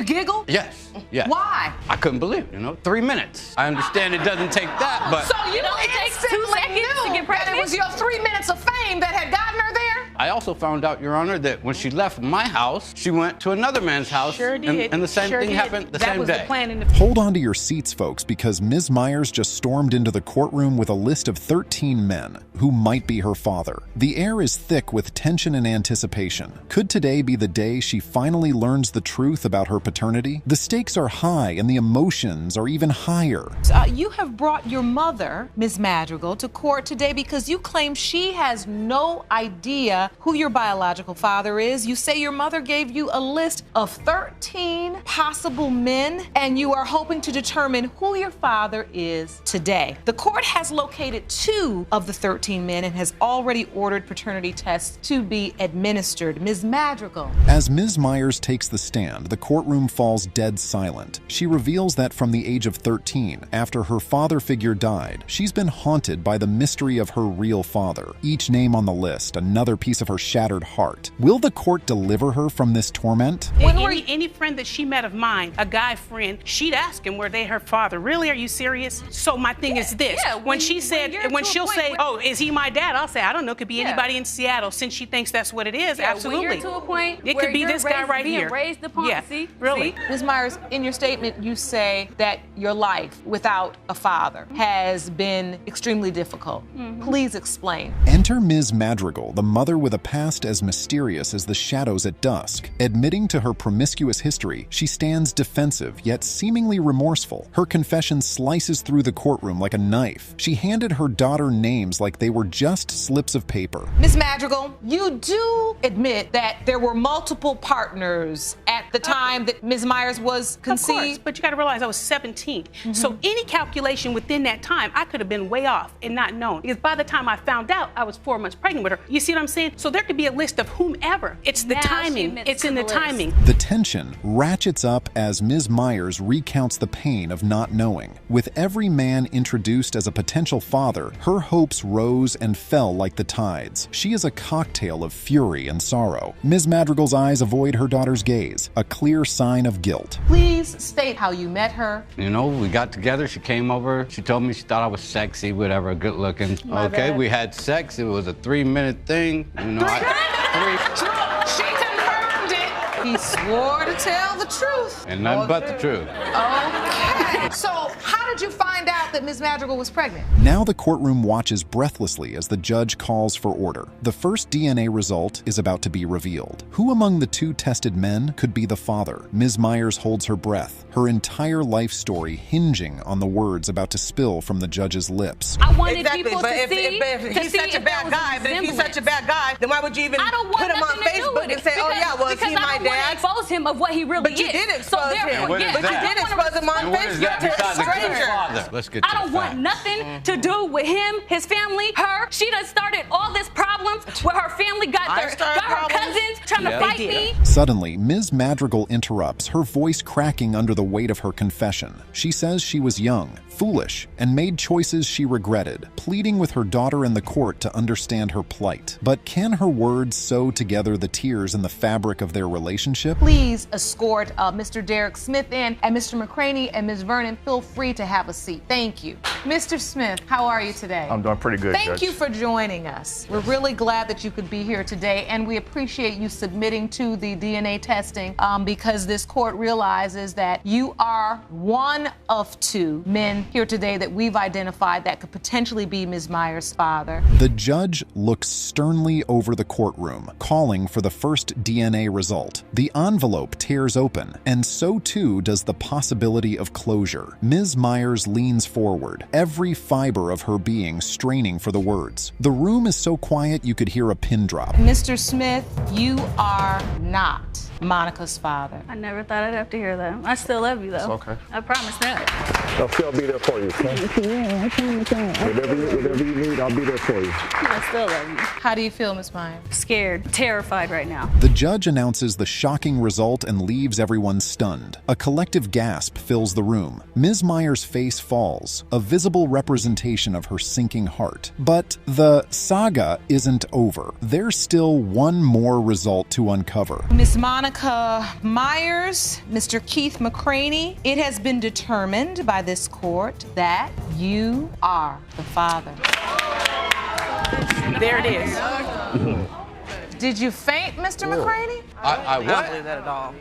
you giggle? Yes, yes. Why? I couldn't believe it, 3 minutes. I understand it doesn't take that, but... So you instantly knew that it was your 3 minutes of fame that had gotten her there? I also found out, Your Honor, that when she left my house, she went to another man's house. Sure did. And the same thing happened the same day. That was the plan in the... Hold on to your seats, folks, because Ms. Myers just stormed into the courtroom with a list of 13 men who might be her father. The air is thick with tension and anticipation. Could today be the day she finally learns the truth about her paternity? The stakes are high and the emotions are even higher. You have brought your mother, Ms. Madrigal, to court today because you claim she has no idea who your biological father is. You say your mother gave you a list of 13 possible men, and you are hoping to determine who your father is today. The court has located 2 of the 13 men and has already ordered paternity tests to be administered. Ms. Madrigal. As Ms. Myers takes the stand, the courtroom falls dead silent. She reveals that from the age of 13, after her father figure died, she's been haunted by the mystery of her real father. Each name on the list, another piece of her shattered heart. Will the court deliver her from this torment? Any friend that she met of mine, a guy friend, she'd ask him, were they her father? Really? Are you serious? So my thing is this. When she'll say, oh, is he my dad? I'll say, I don't know. Could be anybody in Seattle, since she thinks that's what it is. Absolutely. When you're to a point it could be this guy right here. Raised upon, really. Ms. Myers, in your statement, you say that your life without a father has been extremely difficult. Please explain. Enter Ms. Madrigal, the mother with a past as mysterious as the shadows at dusk. Admitting to her promiscuous history, she stands defensive, yet seemingly remorseful. Her confession slices through the courtroom like a knife. She handed her daughter names like they were just slips of paper. Ms. Madrigal, you do admit that there were multiple partners at the time that Ms. Myers was conceived? Of course, but you got to realize I was 17. So any calculation within that time, I could have been way off and not known. Because by the time I found out, I was 4 months pregnant with her. You see what I'm saying? So there could be a list of whomever. It's the timing. It's in the timing. The tension ratchets up as Ms. Myers recounts the pain of not knowing. With every man introduced as a potential father, her hopes rose and fell like the tides. She is a cocktail of fury and sorrow. Ms. Madrigal's eyes avoid her daughter's gaze, a clear sign of guilt. Please state how you met her. We got together. She came over. She told me she thought I was sexy, whatever, good looking. Okay, we had sex. It was a 3-minute thing. She confirmed it. He swore to tell the truth. And nothing but the truth. Okay. So how did you find out that Ms. Madrigal was pregnant? Now the courtroom watches breathlessly as the judge calls for order. The first DNA result is about to be revealed. Who among the 2 tested men could be the father? Ms. Myers holds her breath, her entire life story hinging on the words about to spill from the judge's lips. I wanted people to see. If he's such a bad guy, then why would you even put him on Facebook and say, oh yeah, well, is he my dad? I don't want to expose him of what he really is. But you did expose him. But you did expose him on Facebook to a stranger. Let's get to I don't want nothing to do with him, his family, her. She done started all this problems where her family got her cousins trying to fight me. Suddenly, Ms. Madrigal interrupts, her voice cracking under the weight of her confession. She says she was young, foolish, and made choices she regretted, pleading with her daughter in the court to understand her plight. But can her words sew together the tears in the fabric of their relationship? Please escort Mr. Derek Smith in, and Mr. McCraney and Ms. Vernon, feel free to have a seat. Thank you. Mr. Smith, how are you today? I'm doing pretty good, Thank you for joining us. We're really glad that you could be here today, and we appreciate you submitting to the DNA testing because this court realizes that you are one of 2 men here today that we've identified that could potentially be Ms. Myers' father. The judge looks sternly over the courtroom, calling for the first DNA result. The envelope tears open, and so too does the possibility of closure. Ms. Myers leans forward, every fiber of her being straining for the words. The room is so quiet you could hear a pin drop. Mr. Smith, you are not Monica's father. I never thought I'd have to hear that. I still love you, though. It's okay. I promise that. I'll still be there for you, okay? Whatever you need, I'll be there for you. I still love you. How do you feel, Ms. Myers? Scared, terrified right now. The judge announces the shocking result and leaves everyone stunned. A collective gasp fills the room. Ms. Myers' face falls, a visible representation of her sinking heart. But the saga isn't over. There's still one more result to uncover. Miss Monica Monica Myers, Mr. Keith McCraney, it has been determined by this court that you are the father. There it is. Did you faint, Mr. McCraney? I what? I don't believe that at all.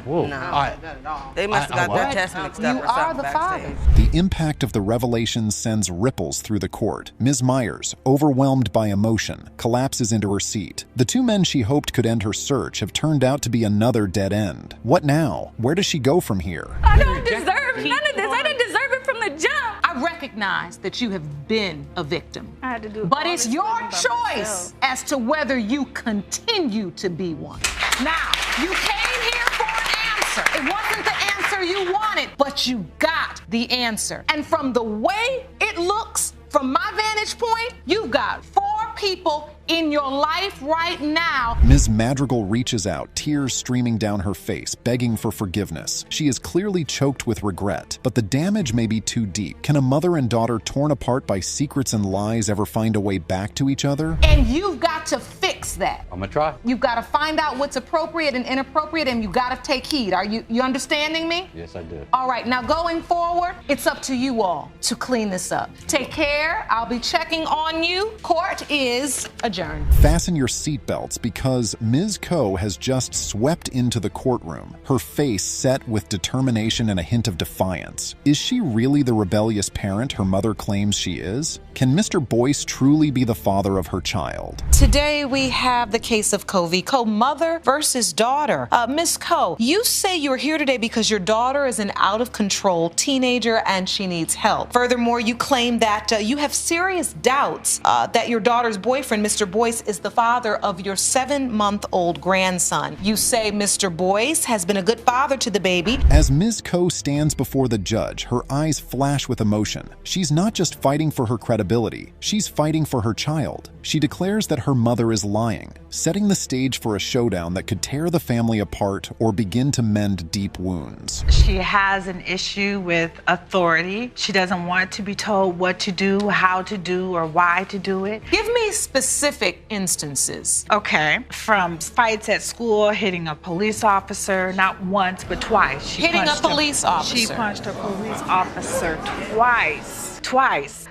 Whoa. No, they must have got their test mixed up You or are something the father. backstage. The impact of the revelation sends ripples through the court. Ms. Myers, overwhelmed by emotion, collapses into her seat. The two men she hoped could end her search have turned out to be another dead end. What now? Where does she go from here? I don't deserve none of this. I didn't deserve it from the jump. I recognize that you have been a victim. I had to do But all it's this your by choice myself. as to whether you continue to be one. Now, you came here for an answer. It wasn't the answer you wanted, but you got the answer. And from the way it looks, from my vantage point, you've got 4 people in your life right now. Ms. Madrigal reaches out, tears streaming down her face, begging for forgiveness. She is clearly choked with regret, but the damage may be too deep. Can a mother and daughter torn apart by secrets and lies ever find a way back to each other? And you've got to fix that. I'm gonna try. You've got to find out what's appropriate and inappropriate, and you got to take heed. Are you understanding me? Yes, I did. All right, now going forward, it's up to you all to clean this up. Take care. I'll be checking on you. Court is adjourned. Fasten your seatbelts because Ms. Coe has just swept into the courtroom, her face set with determination and a hint of defiance. Is she really the rebellious parent her mother claims she is? Can Mr. Boyce truly be the father of her child? Today we have the case of Coe v. Coe, mother versus daughter. Ms. Coe, you say you're here today because your daughter is an out-of-control teenager and she needs help. Furthermore, you claim that you have serious doubts that your daughter's boyfriend, Mr. Boyce, is the father of your 7-month-old grandson. You say Mr. Boyce has been a good father to the baby. As Ms. Coe stands before the judge, her eyes flash with emotion. She's not just fighting for her credibility, she's fighting for her child. She declares that her mother is lying, setting the stage for a showdown that could tear the family apart or begin to mend deep wounds. She has an issue with authority. She doesn't want to be told what to do, how to do, or why to do it. Give me specific instances. Okay, from fights at school, hitting a police officer, not once, but twice. She Hitting a punched police officer. She punched a police officer twice.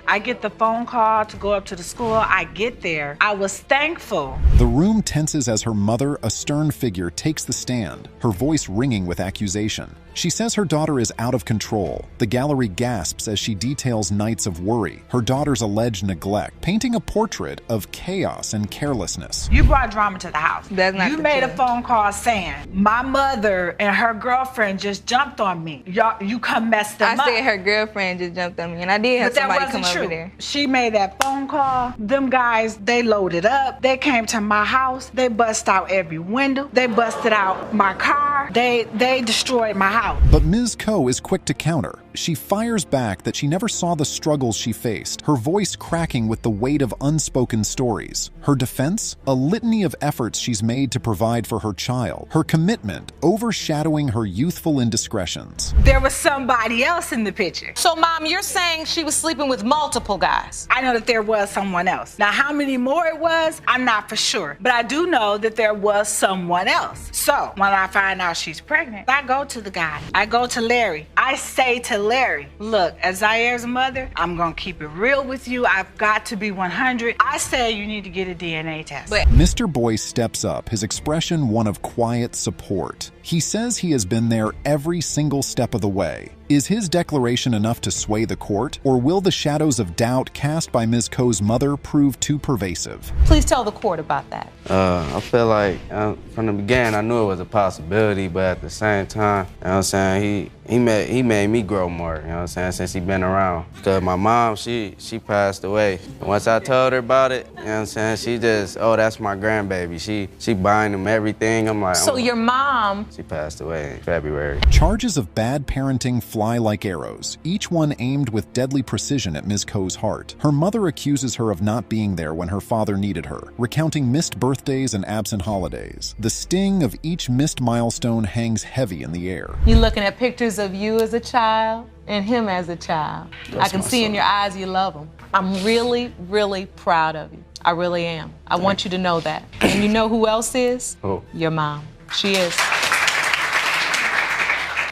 I get the phone call to go up to the school. I get there. I was thankful. The room tenses as her mother, a stern figure, takes the stand, her voice ringing with accusation. She says her daughter is out of control. The gallery gasps as she details nights of worry, her daughter's alleged neglect, painting a portrait of chaos and carelessness. You brought drama to the house. That's not you the made a truth. phone call saying, my mother and her girlfriend just jumped on me. You come mess them up. I said her girlfriend just jumped on me, and I did have But that somebody wasn't come true. over there. She made that phone call. Them guys, they loaded up. They came to my house. They bust out every window. They busted out my car. They destroyed my house. But Ms. Coe is quick to counter. She fires back that she never saw the struggles she faced, her voice cracking with the weight of unspoken stories. Her defense? A litany of efforts she's made to provide for her child, her commitment overshadowing her youthful indiscretions. There was somebody else in the picture. So, Mom, you're saying she was sleeping with multiple guys? I know that there was someone else. Now, how many more it was, I'm not for sure. But I do know that there was someone else. So, when I find out she's pregnant, I go to the guy. I go to Larry. I say to Larry, look, as Zair's mother, I'm gonna keep it real with you. I've got to be 100. I say you need to get a DNA test. But Mr. Boyce steps up, his expression one of quiet support. He says he has been there every single step of the way. Is his declaration enough to sway the court, or will the shadows of doubt cast by Ms. Coe's mother prove too pervasive? Please tell the court about that. I feel like from the beginning I knew it was a possibility, but at the same time, you know what I'm saying, he made me grow more, you know what I'm saying, since he been around. Because my mom, she passed away. Once I told her about it, you know what I'm saying, she just, oh, that's my grandbaby. She buying him everything. I'm like, So your mom... She passed away in February. Charges of bad parenting fly like arrows, each one aimed with deadly precision at Ms. Coe's heart. Her mother accuses her of not being there when her father needed her, recounting missed birthdays and absent holidays. The sting of each missed milestone hangs heavy in the air. You looking at pictures of you as a child and him as a child. That's I can my see in son. your eyes you love him. I'm really, really proud of you. I really am. I want you to know that. And you know who else is? Who? Your mom. She is.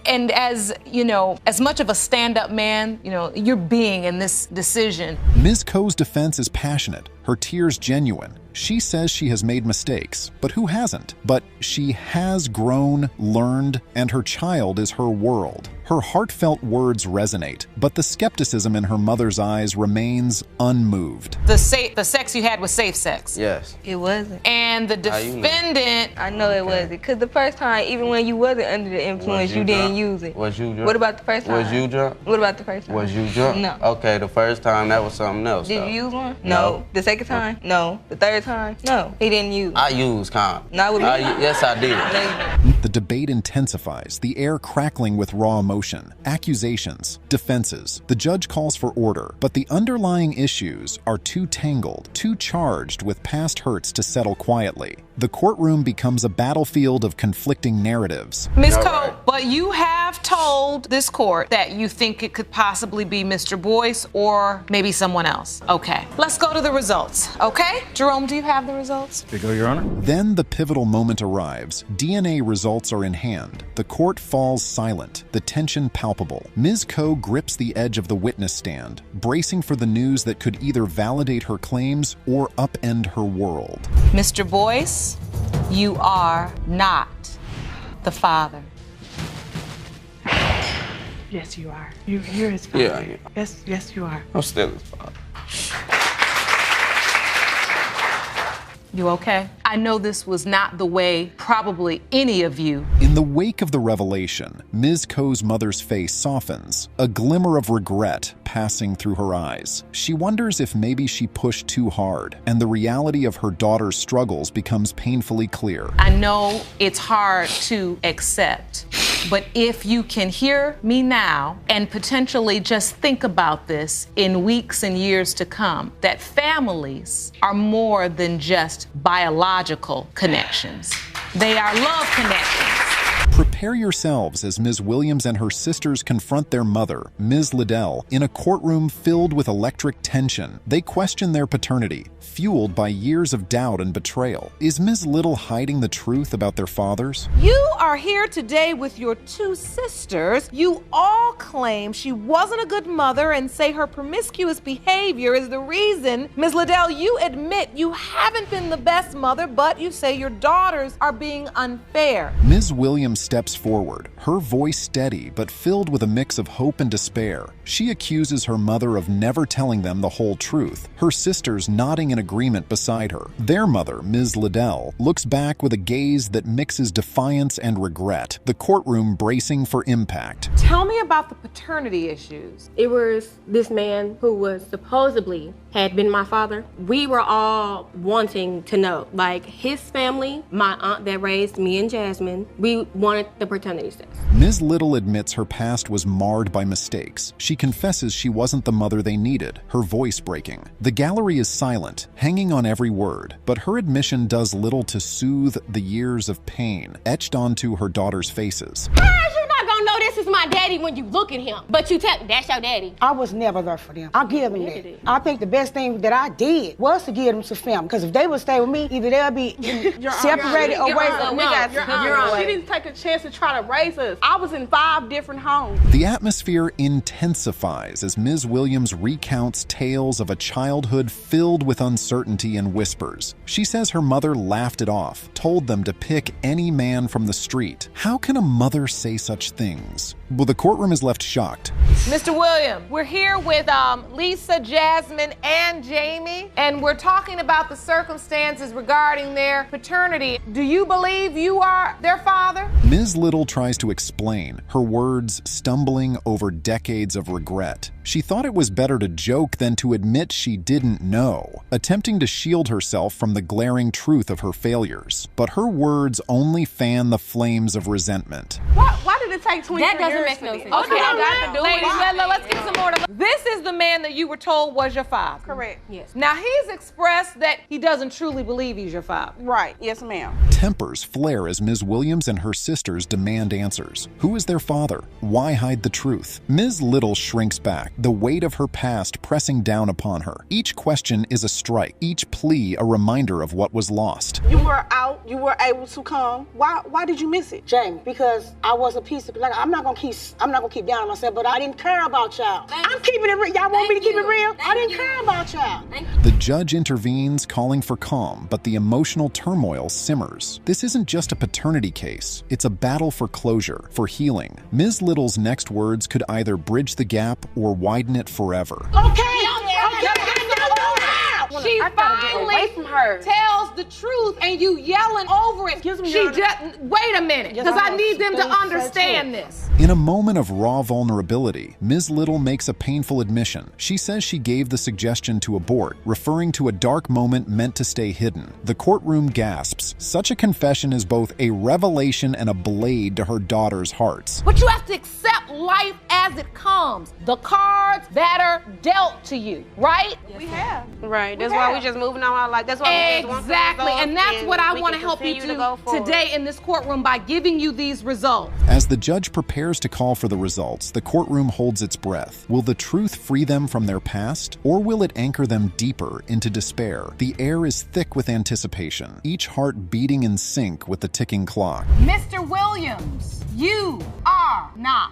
And as, you know, as much of a stand-up man, you know, you're being in this decision. Ms. Coe's defense is passionate, her tears genuine. She says she has made mistakes, but who hasn't? But she has grown, learned, and her child is her world. Her heartfelt words resonate, but the skepticism in her mother's eyes remains unmoved. The sex you had was safe sex? Yes. It wasn't. And the defendant... I know it wasn't, because the first time, even when you wasn't under the influence, you didn't use it. Was you drunk? What about the first time? Was you drunk? What about the first time? Was you drunk? No. Okay, the first time, that was something else. Did you use one? No. The second time? No. The third time? No. He didn't use it. I used condom. Not with me. Yes, I did. The debate intensifies, the air crackling with raw emotion, accusations, defenses. The judge calls for order, but the underlying issues are too tangled, too charged with past hurts to settle quietly. The courtroom becomes a battlefield of conflicting narratives. Ms. Coe, but you have told this court that you think it could possibly be Mr. Boyce or maybe someone else. Okay, let's go to the results, okay? Jerome, do you have the results? Here you go, Your Honor. Then the pivotal moment arrives. DNA results are in hand. The court falls silent, the tension palpable. Ms. Coe grips the edge of the witness stand, bracing for the news that could either validate her claims or upend her world. Mr. Boyce, you are not the father. Yes, you are. You're his father. Yeah. Yes, you are. I'm still his father. You okay? I know this was not the way probably any of you. In the wake of the revelation, Ms. Coe's mother's face softens, a glimmer of regret passing through her eyes. She wonders if maybe she pushed too hard, and the reality of her daughter's struggles becomes painfully clear. I know it's hard to accept, but if you can hear me now and potentially just think about this in weeks and years to come, that families are more than just biological connections. They are love connections. Prepare yourselves as Ms. Williams and her sisters confront their mother, Ms. Liddell, in a courtroom filled with electric tension. They question their paternity, fueled by years of doubt and betrayal. Is Ms. Little hiding the truth about their fathers? You are here today with your two sisters. You all claim she wasn't a good mother and say her promiscuous behavior is the reason. Ms. Liddell, you admit you haven't been the best mother, but you say your daughters are being unfair. Ms. Williams steps forward, her voice steady but filled with a mix of hope and despair. She accuses her mother of never telling them the whole truth, her sisters nodding in agreement beside her. Their mother, Ms. Liddell, looks back with a gaze that mixes defiance and regret, the courtroom bracing for impact. Tell me about the paternity issues. It was this man who was supposedly had been my father. We were all wanting to know, like his family, my aunt that raised me and Jasmine, we wanted the paternity test. Ms. Little admits her past was marred by mistakes. She confesses she wasn't the mother they needed, her voice breaking. The gallery is silent, hanging on every word, but her admission does little to soothe the years of pain etched onto her daughters' faces. How is you not gonna know this is my daddy when you look at him? But you tell that's your daddy. I was never there for them. I'll give them that. I think the best thing that I did was to give them some family, because if they would stay with me, either they'll be separated or away from me. She didn't take a chance to try to raise us. I was in 5 different homes. The atmosphere intensifies as Ms. Williams recounts tales of a childhood filled with uncertainty and whispers. She says her mother laughed it off, told them to pick any man from the street. How can a mother say such things? Well, the courtroom is left shocked. Mr. Williams, we're here with Lisa, Jasmine, and Jamie, and we're talking about the circumstances regarding their paternity. Do you believe you are their father? Ms. Little tries to explain, her words stumbling over decades of regret. She thought it was better to joke than to admit she didn't know, attempting to shield herself from the glaring truth of her failures. But her words only fan the flames of resentment. Why did it take 23 years? That doesn't make no sense. Okay, ladies, let's get some more. This is the man that you were told was your father. Correct. Yes. Now he's expressed that he doesn't truly believe he's your father. Right. Yes, ma'am. Tempers flare as Ms. Williams and her sisters demand answers. Who is their father? Why hide the truth? Ms. Little shrinks back, the weight of her past pressing down upon her. Each question is a strike, each plea a reminder of what was lost. You were out, you were able to come. Why did you miss it? Jamie, because I was a piece of, like, I'm not gonna keep down on myself, but I didn't care about y'all. I'm keeping it real. Y'all want me to keep it real? I didn't care about y'all. The judge intervenes, calling for calm, but the emotional turmoil simmers. This isn't just a paternity case. It's a battle for closure, for healing. Ms. Little's next words could either bridge the gap or widen it forever. Okay. She finally tells the truth and you yelling over it. Wait a minute, because I need them to understand this. In a moment of raw vulnerability, Ms. Little makes a painful admission. She says she gave the suggestion to abort, referring to a dark moment meant to stay hidden. The courtroom gasps. Such a confession is both a revelation and a blade to her daughter's hearts. But you have to accept life as it comes. The cards that are dealt to you, right? We have. Right. That's why we just moving on our life. That's why we just exactly, and that's what I want to help you do today in this courtroom by giving you these results. As the judge prepares to call for the results, the courtroom holds its breath. Will the truth free them from their past, or will it anchor them deeper into despair? The air is thick with anticipation, each heart beating in sync with the ticking clock. Mr. Williams, you are not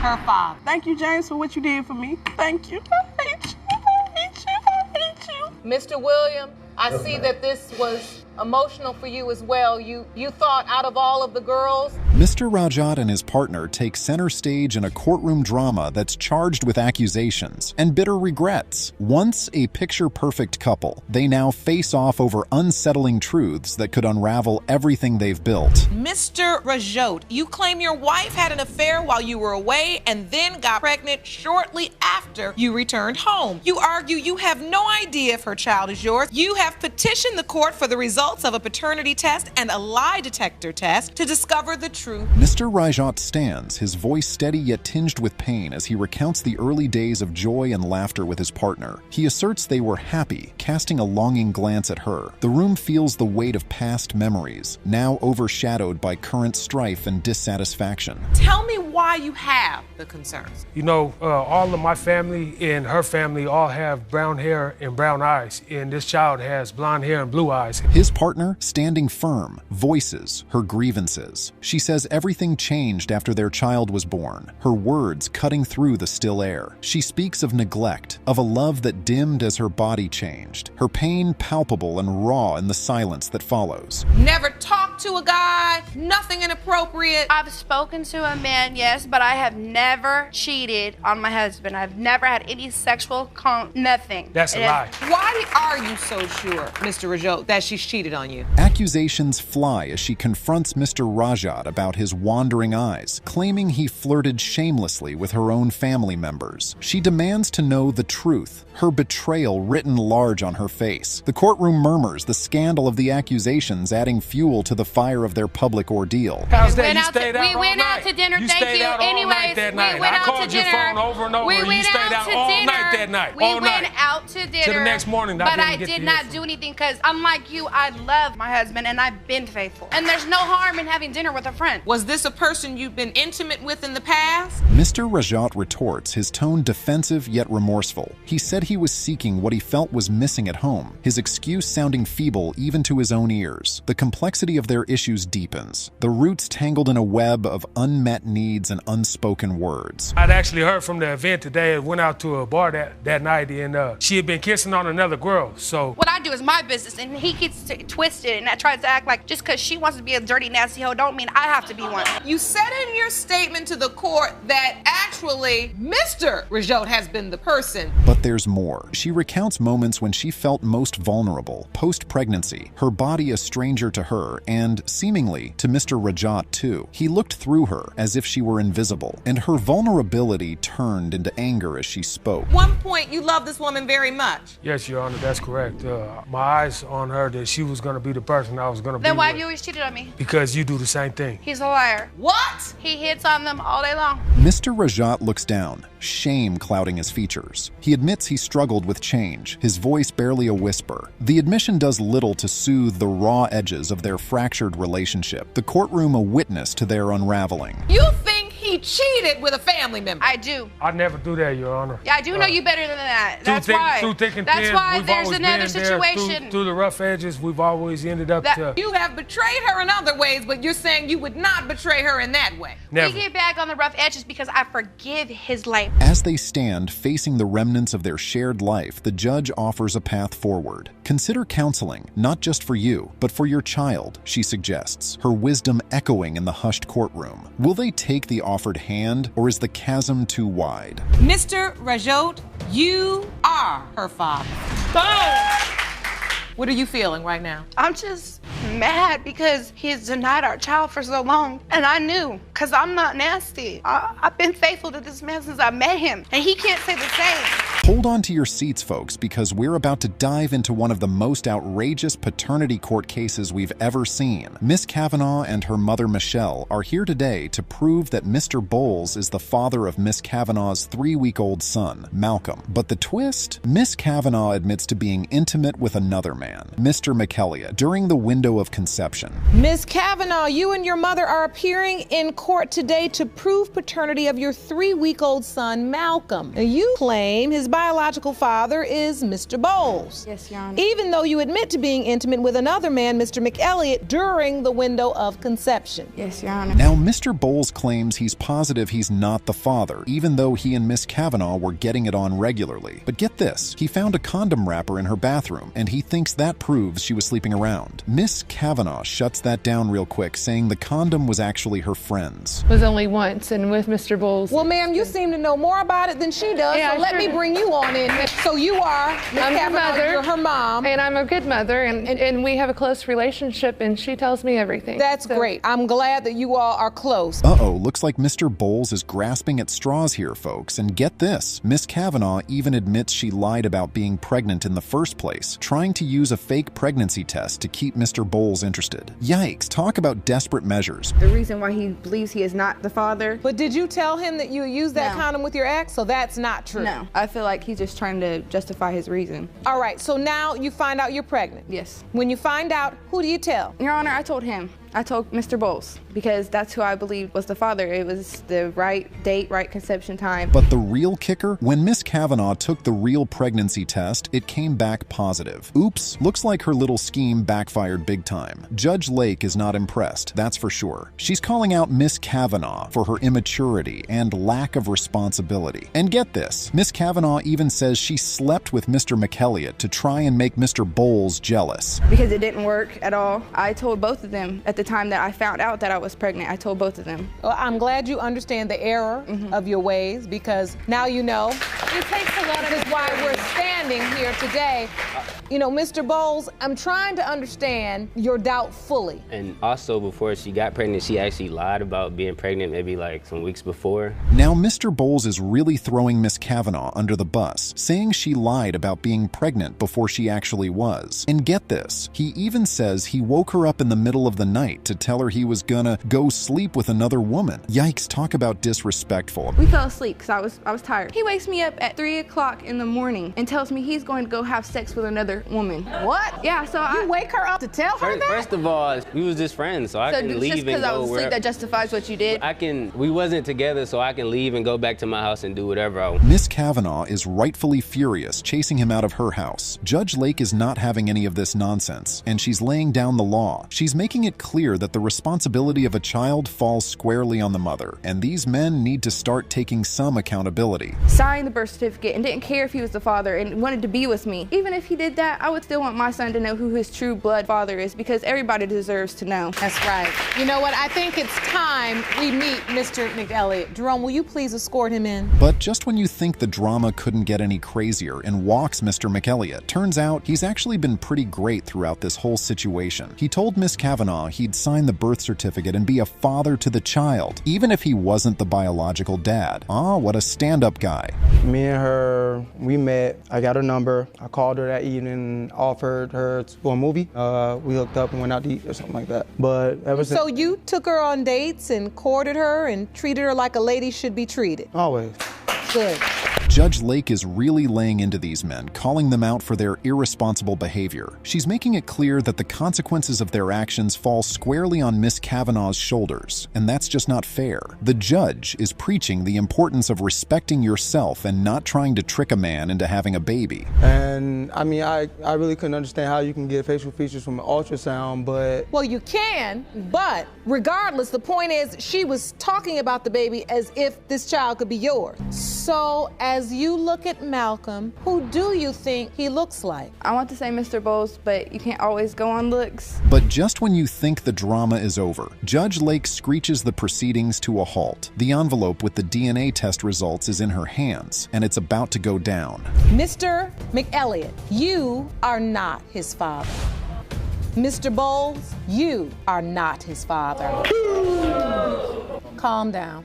her father. Thank you, James, for what you did for me. Thank you. I hate you. I hate you. I hate you. Mr. Williams, I see that this was emotional for you as well. You thought out of all of the girls. Mr. Rajat and his partner take center stage in a courtroom drama that's charged with accusations and bitter regrets. Once a picture-perfect couple, they now face off over unsettling truths that could unravel everything they've built. Mr. Rajat, you claim your wife had an affair while you were away and then got pregnant shortly after you returned home. You argue you have no idea if her child is yours. You have petitioned the court for the results of a paternity test and a lie detector test to discover the truth. Mr. Rajat stands, his voice steady yet tinged with pain as he recounts the early days of joy and laughter with his partner. He asserts they were happy, casting a longing glance at her. The room feels the weight of past memories, now overshadowed by current strife and dissatisfaction. Tell me why you have the concerns. You know, all of my family and her family all have brown hair and brown eyes, and this child has blonde hair and blue eyes. His partner, standing firm, voices her grievances. She says everything changed after their child was born, her words cutting through the still air. She speaks of neglect, of a love that dimmed as her body changed, her pain palpable and raw in the silence that follows. Never talked to a guy, nothing inappropriate. I've spoken to a man, yes, but I have never cheated on my husband. I've never had any sexual nothing. That's a lie. Why are you so sure, Mr. Rajat, that she's cheated on you? Accusations fly as she confronts Mr. Rajat about his wandering eyes, claiming he flirted shamelessly with her own family members. She demands to know the truth, her betrayal written large on her face. The courtroom murmurs, the scandal of the accusations adding fuel to the fire of their public ordeal. How's that? You stayed out all night. We went out to dinner, you thank stayed you. Out all Anyways, night that night. we went I out called to your dinner. phone over and over. We and went you stayed out all dinner. night that night. We all went night. out to dinner. To the next morning, but I did not do anything because, unlike you, I love my husband and I've been faithful. And there's no harm in having dinner with a friend. Was this a person you've been intimate with in the past? Mr. Rajat retorts, his tone defensive yet remorseful. He said he was seeking what he felt was missing at home, his excuse sounding feeble even to his own ears. The complexity of their issues deepens, the roots tangled in a web of unmet needs and unspoken words. I'd actually heard from the event today. I went out to a bar that night and she had been kissing on another girl, so. What I do is my business and he gets twisted and tries to act like just because she wants to be a dirty, nasty hoe don't mean I have to be one. You said in your statement to the court that actually Mr. Rajat has been the person. But there's more. She recounts moments when she felt most vulnerable, post-pregnancy, her body a stranger to her, and seemingly to Mr. Rajat too. He looked through her as if she were invisible, and her vulnerability turned into anger as she spoke. At one point, you loved this woman very much. Yes, Your Honor, that's correct. My eyes on her that she was going to be the person I was going to be Then why with. have you always cheated on me? Because you do the same thing. He's a liar. What? He hits on them all day long. Mr. Rajat looks down, shame clouding his features. He admits he struggled with change, his voice barely a whisper. The admission does little to soothe the raw edges of their fractured relationship, the courtroom a witness to their unraveling. You think he cheated with a family member? I do. I'd never do that, Your Honor. Yeah, I do know you better than that. That's why. Through thick and That's thin, why we've there's always another been there. situation. Through the rough edges, we've always ended up to... You have betrayed her in other ways, but you're saying you would not betray her in that way. Never. We get back on the rough edges because I forgive his life. As they stand facing the remnants of their shared life, the judge offers a path forward. Consider counseling, not just for you, but for your child, she suggests, her wisdom echoing in the hushed courtroom. Will they take the offered hand, or is the chasm too wide? Mr. Rajot, you are her father. What are you feeling right now? I'm just mad because he's denied our child for so long. And I knew, because I'm not nasty. I've been faithful to this man since I met him. And he can't say the same. Hold on to your seats, folks, because we're about to dive into one of the most outrageous paternity court cases we've ever seen. Miss Kavanaugh and her mother, Michelle, are here today to prove that Mr. Bowles is the father of Miss Kavanaugh's 3-week-old son, Malcolm. But the twist? Miss Kavanaugh admits to being intimate with another man, Mr. McElliott, during the window of conception. Miss Kavanaugh, you and your mother are appearing in court today to prove paternity of your 3-week-old son, Malcolm. Now, you claim his biological father is Mr. Bowles. Yes, Your Honor. Even though you admit to being intimate with another man, Mr. McElliott, during the window of conception. Yes, Your Honor. Now, Mr. Bowles claims he's positive he's not the father, even though he and Miss Kavanaugh were getting it on regularly. But get this, he found a condom wrapper in her bathroom, and he thinks that proves she was sleeping around. Miss Kavanaugh shuts that down real quick, saying the condom was actually her friend's. Was only once, and with Mr. Bowles. Well, ma'am, you seem to know more about it than she does, Yeah, so let me bring you on in. So you are Miss I'm her Kavanaugh, mother. you're her mom. And I'm a good mother, and we have a close relationship, and she tells me everything. That's great. I'm glad that you all are close. Uh-oh, looks like Mr. Bowles is grasping at straws here, folks. And get this, Miss Kavanaugh even admits she lied about being pregnant in the first place, trying to use a fake pregnancy test to keep Mr. Bowles interested. Yikes, talk about desperate measures. The reason why he believes he is not the father. But did you tell him that you used that condom with your ex? So that's not true. No, I feel like he's just trying to justify his reason. All right, so now you find out you're pregnant. Yes. When you find out, who do you tell? Your Honor, I told him. I told Mr. Bowles because that's who I believed was the father. It was the right date, right conception time. But the real kicker? When Miss Kavanaugh took the real pregnancy test, it came back positive. Oops, looks like her little scheme backfired big time. Judge Lake is not impressed, that's for sure. She's calling out Miss Kavanaugh for her immaturity and lack of responsibility. And get this, Miss Kavanaugh even says she slept with Mr. McElliott to try and make Mr. Bowles jealous. Because it didn't work at all. I told both of them at the time that I found out that I was pregnant. I told both of them. Well, I'm glad you understand the error of your ways, because now you know. It takes a lot of this is why we're standing here today. You know, Mr. Bowles, I'm trying to understand your doubt fully. And also, before she got pregnant, she actually lied about being pregnant maybe like some weeks before. Now, Mr. Bowles is really throwing Miss Kavanaugh under the bus, saying she lied about being pregnant before she actually was. And get this, he even says he woke her up in the middle of the night to tell her he was gonna go sleep with another woman. Yikes, talk about disrespectful. We fell asleep because I was tired. He wakes me up at 3 o'clock in the morning and tells me he's going to go have sex with another woman. What? Yeah, so you wake her up to tell her that? First of all, we was just friends, so I can leave just and because I go was asleep, that justifies what you did? We wasn't together, so I can leave and go back to my house and do whatever I want. Miss Kavanaugh is rightfully furious, chasing him out of her house. Judge Lake is not having any of this nonsense, and she's laying down the law. She's making it clear that the responsibility of a child falls squarely on the mother, and these men need to start taking some accountability. Signed the birth certificate and didn't care if he was the father and wanted to be with me. Even if he did that, I would still want my son to know who his true blood father is, because everybody deserves to know. That's right. You know what? I think it's time we meet Mr. McElliott. Jerome, will you please escort him in? But just when you think the drama couldn't get any crazier, in walks Mr. McElliott. Turns out he's actually been pretty great throughout this whole situation. He told Miss Kavanaugh he'd sign the birth certificate and be a father to the child, even if he wasn't the biological dad. Ah, what a stand-up guy. Me Me and her, we met. I got her number. I called her that evening, offered her to go a movie. We hooked up and went out to eat or something like that. But ever since. So you took her on dates and courted her and treated her like a lady should be treated? Always. Good. Judge Lake is really laying into these men, calling them out for their irresponsible behavior. She's making it clear that the consequences of their actions fall squarely on Miss Kavanaugh's shoulders, and that's just not fair. The judge is preaching the importance of respecting yourself and not trying to trick a man into having a baby. And I mean, I really couldn't understand how you can get facial features from an ultrasound, but... Well, you can, but regardless, the point is she was talking about the baby as if this child could be yours. So, as you look at Malcolm, who do you think he looks like? I want to say Mr. Bowles, but you can't always go on looks. But just when you think the drama is over, Judge Lake screeches the proceedings to a halt. The envelope with the DNA test results is in her hands, and it's about to go down. Mr. McElliott, you are not his father. Mr. Bowles, you are not his father. Calm down.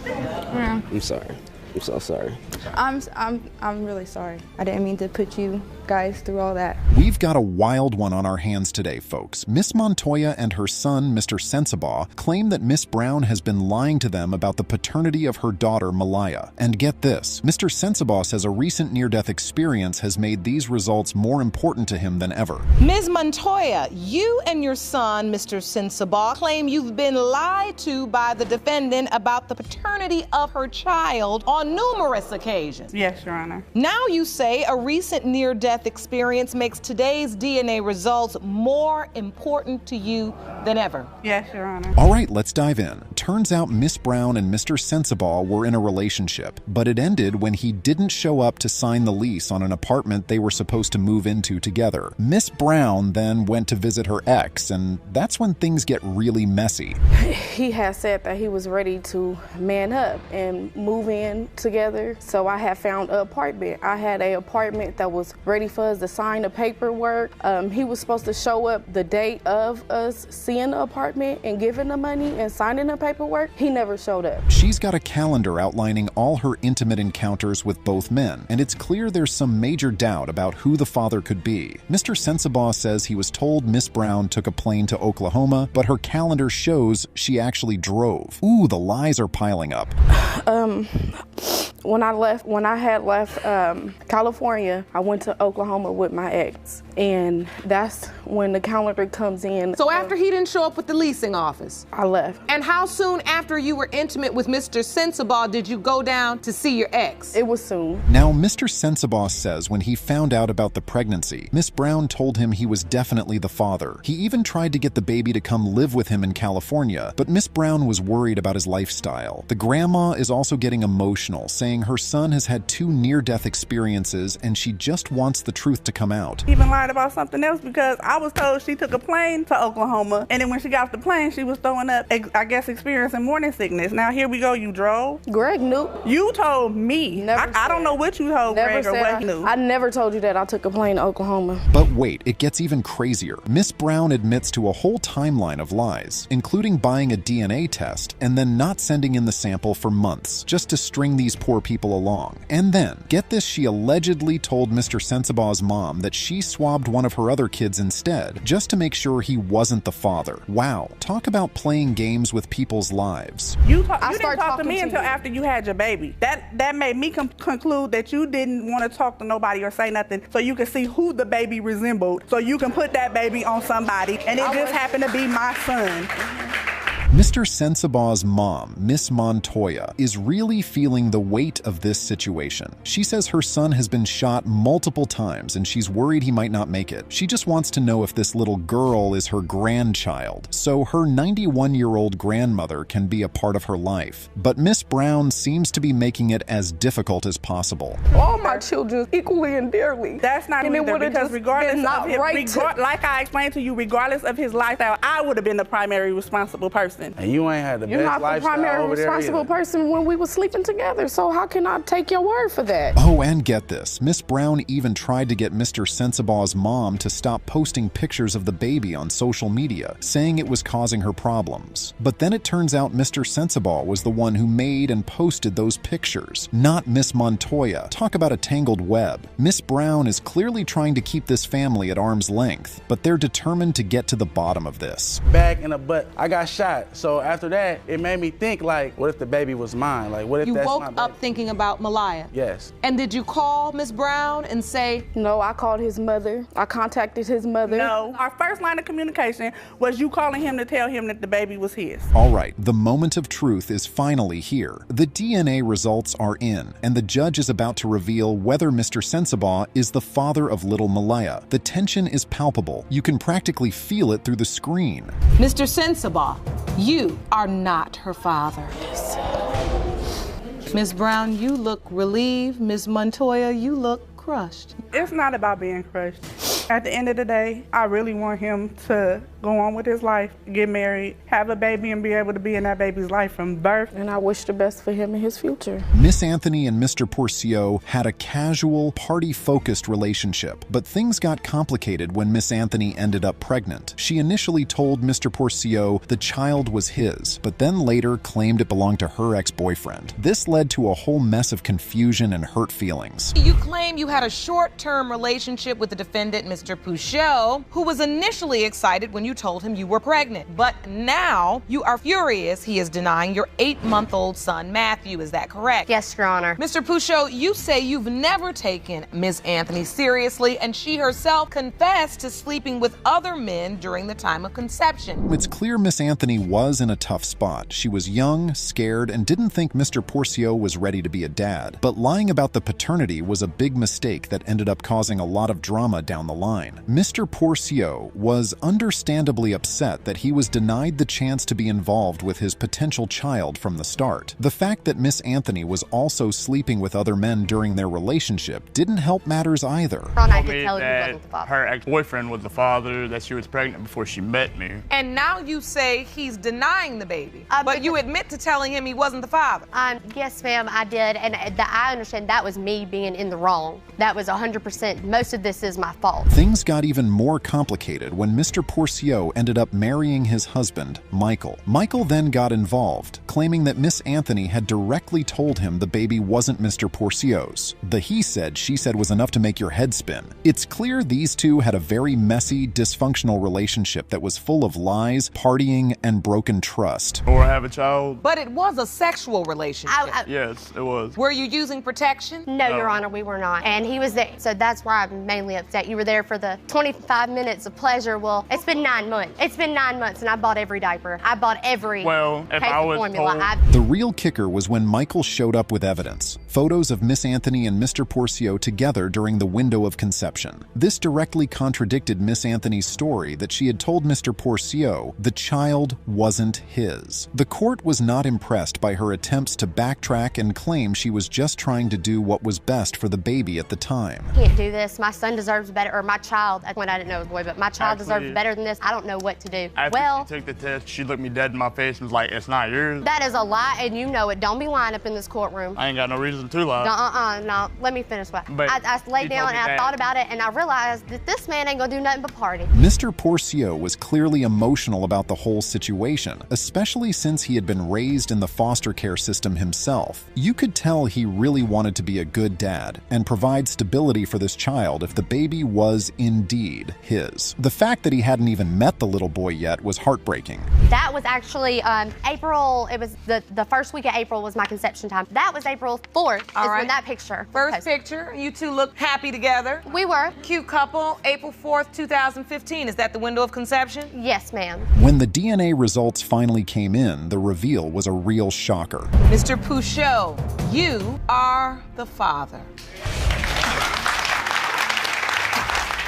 I'm sorry. I'm so sorry. I'm really sorry. I didn't mean to put you guys through all that. We've got a wild one on our hands today, folks. Miss Montoya and her son, Mr. Sensabaugh, claim that Miss Brown has been lying to them about the paternity of her daughter, Malaya. And get this, Mr. Sensabaugh says a recent near-death experience has made these results more important to him than ever. Ms. Montoya, you and your son, Mr. Sensabaugh, claim you've been lied to by the defendant about the paternity of her child on numerous occasions. Yes, Your Honor. Now you say a recent near-death experience makes today's DNA results more important to you than ever. Yes, Your Honor. All right, let's dive in. Turns out Miss Brown and Mr. Sensabaugh were in a relationship, but it ended when he didn't show up to sign the lease on an apartment they were supposed to move into together. Miss Brown then went to visit her ex, and that's when things get really messy. He had said that he was ready to man up and move in together, so I had found an apartment. I had an apartment that was ready for us to sign the paperwork. He was supposed to show up the date of us seeing the apartment and giving the money and signing the paperwork. He never showed up. She's got a calendar outlining all her intimate encounters with both men, and it's clear there's some major doubt about who the father could be. Mr. Sensabaugh says he was told Miss Brown took a plane to Oklahoma, but her calendar shows she actually drove. Ooh, the lies are piling up. When I had left California, I went to Oklahoma with my ex, and that's when the calendar comes in. So after he didn't show up with the leasing office? I left. And how soon after you were intimate with Mr. Sensabaugh did you go down to see your ex? It was soon. Now, Mr. Sensabaugh says when he found out about the pregnancy, Miss Brown told him he was definitely the father. He even tried to get the baby to come live with him in California, but Miss Brown was worried about his lifestyle. The grandma is also getting emotional, saying her son has had 2 near-death experiences and she just wants the truth to come out. Even lied about something else because I was told she took a plane to Oklahoma, and then when she got off the plane, she was throwing up, I guess, experiencing morning sickness. Now here we go, you drove? Greg knew. You told me. I don't know what you told Greg or what he knew. I never told you that I took a plane to Oklahoma. But wait, it gets even crazier. Miss Brown admits to a whole timeline of lies, including buying a DNA test and then not sending in the sample for months, just to string these poor people along. And then, get this, she allegedly told Mr. Sensabaugh's mom that she swabbed one of her other kids instead, just to make sure he wasn't the father. Wow, talk about playing games with people's lives. You didn't talk to me until after you had your baby. That made me conclude that you didn't want to talk to nobody or say nothing so you could see who the baby resembled, so you can put that baby on somebody, and it just happened to be my son. Mr. Sensabaugh's mom, Miss Montoya, is really feeling the weight of this situation. She says her son has been shot multiple times and she's worried he might not make it. She just wants to know if this little girl is her grandchild, so her 91-year-old grandmother can be a part of her life. But Miss Brown seems to be making it as difficult as possible. Oh my my children equally and dearly. That's not and either, because regardless not of his, right like I explained to you, regardless of his lifestyle, I would have been the primary responsible person. And you ain't had the You're best not the lifestyle primary over there responsible either. person when we were sleeping together, so how can I take your word for that? Oh, and get this. Miss Brown even tried to get Mr. Sensabaw's mom to stop posting pictures of the baby on social media, saying it was causing her problems. But then it turns out Mr. Sensabaugh was the one who made and posted those pictures, not Miss Montoya. Talk about a tangled web. Miss Brown is clearly trying to keep this family at arm's length, but they're determined to get to the bottom of this. Back in the butt, I got shot. So after that, it made me think, like, what if the baby was mine? Like, what if You that's my woke baby? up thinking about Malaya? Yes. And did you call Miss Brown and say? No, I called his mother. I contacted his mother. No, our first line of communication was you calling him to tell him that the baby was his. All right, the moment of truth is finally here. The DNA results are in, and the judge is about to reveal whether Mr. Sensabaugh is the father of little Malaya. The tension is palpable. You can practically feel it through the screen. Mr. Sensabaugh, you are not her father. Ms. Brown, you look relieved. Ms. Montoya, you look crushed. It's not about being crushed. At the end of the day, I really want him to go on with his life, get married, have a baby, and be able to be in that baby's life from birth. And I wish the best for him and his future. Miss Anthony and Mr. Porcio had a casual, party-focused relationship, but things got complicated when Miss Anthony ended up pregnant. She initially told Mr. Porcio the child was his, but then later claimed it belonged to her ex-boyfriend. This led to a whole mess of confusion and hurt feelings. You claim you had a short-term relationship with the defendant, Mr. Pouchot, who was initially excited when you told him you were pregnant. But now you are furious he is denying your 8-month-old son, Matthew. Is that correct? Yes, Your Honor. Mr. Pouchot, you say you've never taken Ms. Anthony seriously, and she herself confessed to sleeping with other men during the time of conception. It's clear Miss Anthony was in a tough spot. She was young, scared, and didn't think Mr. Porcio was ready to be a dad. But lying about the paternity was a big mistake that ended up causing a lot of drama down the line. Mr. Porcio was understandably upset that he was denied the chance to be involved with his potential child from the start. The fact that Miss Anthony was also sleeping with other men during their relationship didn't help matters either. I could tell you wasn't the father. Her ex-boyfriend was the father, that she was pregnant before she met me. And now you say he's denying the baby, but you admit to telling him he wasn't the father. Yes, ma'am, I did, and I understand that was me being in the wrong. That was 100%. Most of this is my fault. Things got even more complicated when Mr. Porcio ended up marrying his husband, Michael. Michael then got involved, claiming that Miss Anthony had directly told him the baby wasn't Mr. Porcio's. The he said, she said was enough to make your head spin. It's clear these two had a very messy, dysfunctional relationship that was full of lies, partying, and broken trust. Or have a child. But it was a sexual relationship. Yes, it was. Were you using protection? No, Your Honor, we were not. And he was there, so that's why I'm mainly upset. You were there for the 25 minutes of pleasure. Well, it's been 9 months. It's been 9 months, and I bought every diaper. I bought every if I was formula. The real kicker was when Michael showed up with evidence. Photos of Miss Anthony and Mr. Porcio together during the window of conception. This directly contradicted Miss Anthony's story that she had told Mr. Porcio the child wasn't his. The court was not impressed by her attempts to backtrack and claim she was just trying to do what was best for the baby at the time. I can't do this. My son deserves better, or my child, when I didn't know it was a boy, but my child deserves better than this. I don't know what to do. After she took the test, she looked me dead in my face and was like, it's not yours. That is a lie, and you know it. Don't be lying up in this courtroom. I ain't got no reason to lie. No. Let me finish. I laid down and I thought about it, and I realized that this man ain't gonna do nothing but party. Mr. Porcio was clearly emotional about the whole situation, especially since he had been raised in the foster care system himself. You could tell he really wanted to be a good dad and provide stability for this child if the baby was indeed his. The fact that he hadn't even met the little boy yet was heartbreaking. That was actually April. It was the first week of April was my conception time. That was April 4th. When that picture. First picture, you two look happy together. We were. Cute couple, April 4th, 2015. Is that the window of conception? Yes, ma'am. When the DNA results finally came in, the reveal was a real shocker. Mr. Pouchot, you are the father.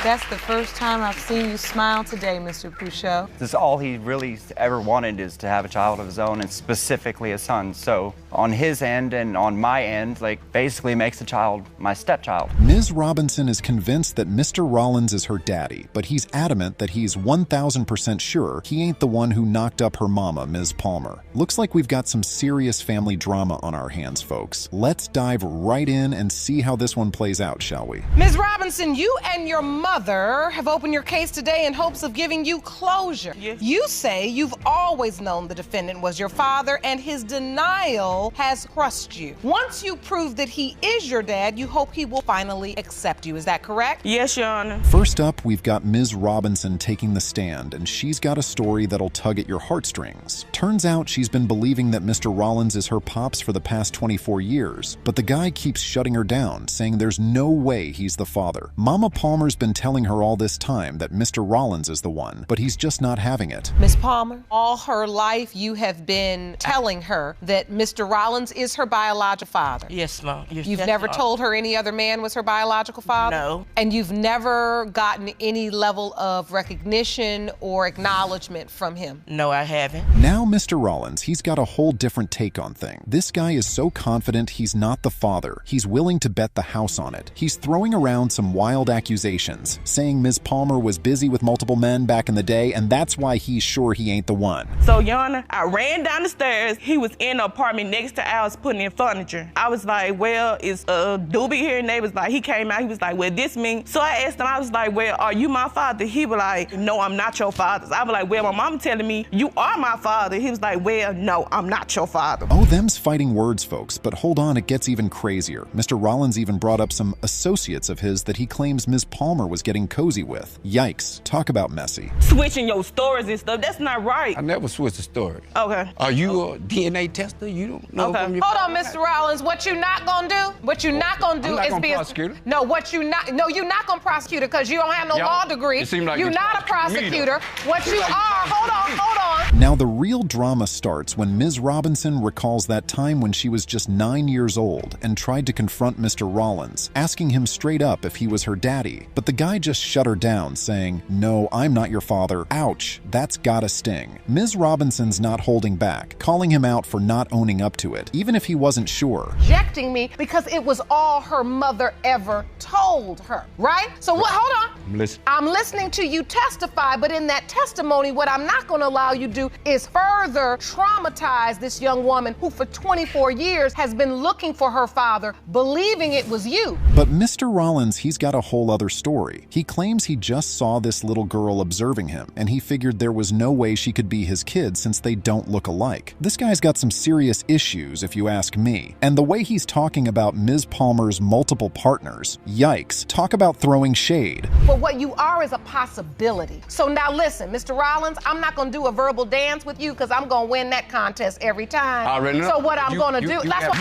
That's the first time I've seen you smile today, Mr. Pouchot. This is all he really ever wanted, is to have a child of his own, and specifically a son. So on his end and on my end, like, basically makes the child my stepchild. Ms. Robinson is convinced that Mr. Rollins is her daddy, but he's adamant that he's 1000% sure he ain't the one who knocked up her mama, Ms. Palmer. Looks like we've got some serious family drama on our hands, folks. Let's dive right in and see how this one plays out, shall we? Ms. Robinson, you and your mother have opened your case today in hopes of giving you closure. Yes. You say you've always known the defendant was your father, and his denial has crushed you. Once you prove that he is your dad, you hope he will finally accept you. Is that correct? Yes, Your Honor. First up, we've got Ms. Robinson taking the stand, and she's got a story that'll tug at your heartstrings. Turns out she's been believing that Mr. Rollins is her pops for the past 24 years, but the guy keeps shutting her down, saying there's no way he's the father. Mama Palmer's been telling her all this time that Mr. Rollins is the one, but he's just not having it. Miss Palmer, all her life you have been telling her that Mr. Rollins is her biological father. Yes, Mom. You've never told her any other man was her biological father? No. And you've never gotten any level of recognition or acknowledgement from him? No, I haven't. Now Mr. Rollins, he's got a whole different take on things. This guy is so confident he's not the father, he's willing to bet the house on it. He's throwing around some wild accusations, saying Ms. Palmer was busy with multiple men back in the day, and that's why he's sure he ain't the one. So, Your Honor, I ran down the stairs. He was in the apartment next to ours putting in furniture. I was like, well, is Doobie here? And they was like, he came out, he was like, well, this mean? So I asked him, I was like, well, are you my father? He was like, no, I'm not your father. I was like, well, my mom telling me you are my father. He was like, well, no, I'm not your father. Oh, them's fighting words, folks, but hold on, it gets even crazier. Mr. Rollins even brought up some associates of his that he claims Ms. Palmer was getting cozy with. Yikes, talk about messy. Switching your stories and stuff, that's not right. I never switched the story. Okay. Are you a DNA tester? You don't know. Okay. Hold on, Mr. Rollins. What you not gonna do? What you not gonna do is be a prosecutor. No, what you not? No, you're not gonna prosecute her because you don't have no law degree. It seems like you're not a prosecutor. What you are? Hold on. Now the real drama starts when Ms. Robinson recalls that time when she was just 9 years old and tried to confront Mr. Rollins, asking him straight up if he was her daddy. But the guy just shut her down, saying, "No, I'm not your father." Ouch, that's gotta sting. Ms. Robinson's not holding back, calling him out for not owning up to it, even if he wasn't sure. Rejecting me because it was all her mother ever told her, right? So what? Hold on. I'm listening to you testify, but in that testimony, what I'm not going to allow you to do is further traumatize this young woman who for 24 years has been looking for her father, believing it was you. But Mr. Rollins, he's got a whole other story. He claims he just saw this little girl observing him, and he figured there was no way she could be his kid since they don't look alike. This guy's got some serious issues, if you ask me. And the way he's talking about Ms. Palmer's multiple partners, yikes, talk about throwing shade. But what you are is a possibility. So now listen, Mr. Rollins, I'm not gonna do a verbal dance with you because I'm gonna win that contest every time. So what I'm gonna do, we're not gonna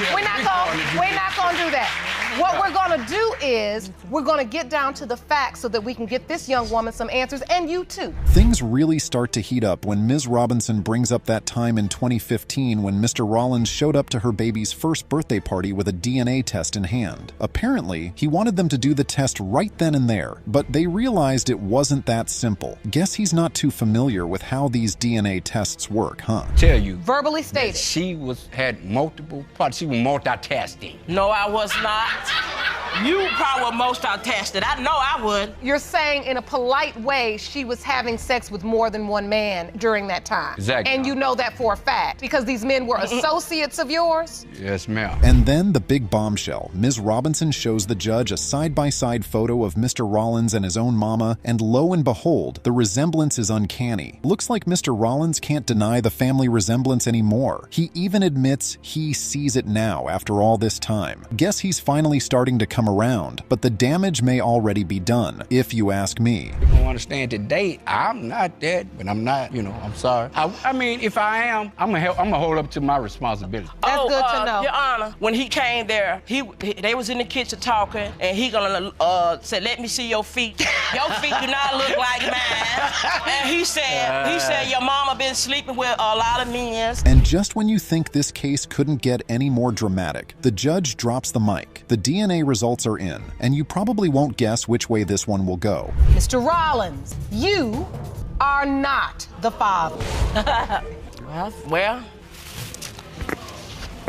do that. What we're gonna do is we're gonna get down to the facts so that we can get this young woman some answers, and you too. Things really start to heat up when Ms. Robinson brings up that time in 2015 when Mr. Rollins showed up to her baby's first birthday party with a DNA test in hand. Apparently, he wanted them to do the test right then and there, but they realized it wasn't that simple. Guess he's not too familiar with how these DNA tests work, huh? Tell you. Verbally stated. She had multiple parts. She was multitasking. No, I was not. You probably were multitasking. I know I would. You're saying in a polite way she was having sex with more than one man during that time. Exactly. And you know that for a fact because these men were associates of yours? Yes, ma'am. And then the big bombshell. Ms. Robinson shows the judge a side-by-side photo of Mr. Rollins and his own mama, and lo and behold, the resemblance is uncanny. Looks like Mr. Rollins can't deny the family resemblance anymore. He even admits he sees it now after all this time. Guess he's finally starting to come around, but the damage may already be done, if you ask me. You don't understand today, I'm not that, but I'm not, I'm sorry. I mean, if I am, I'm gonna hold up to my responsibility. That's good to know. Your Honor, when he came there, they was in the kitchen talking, and he gonna said, "Let me see your feet. Your feet do not look like mine." And he said, "Your mama been sleeping with a lot of men." And just when you think this case couldn't get any more dramatic, the judge drops the mic. The DNA results results are in, and you probably won't guess which way this one will go. Mr. Rollins, you are not the father. Well,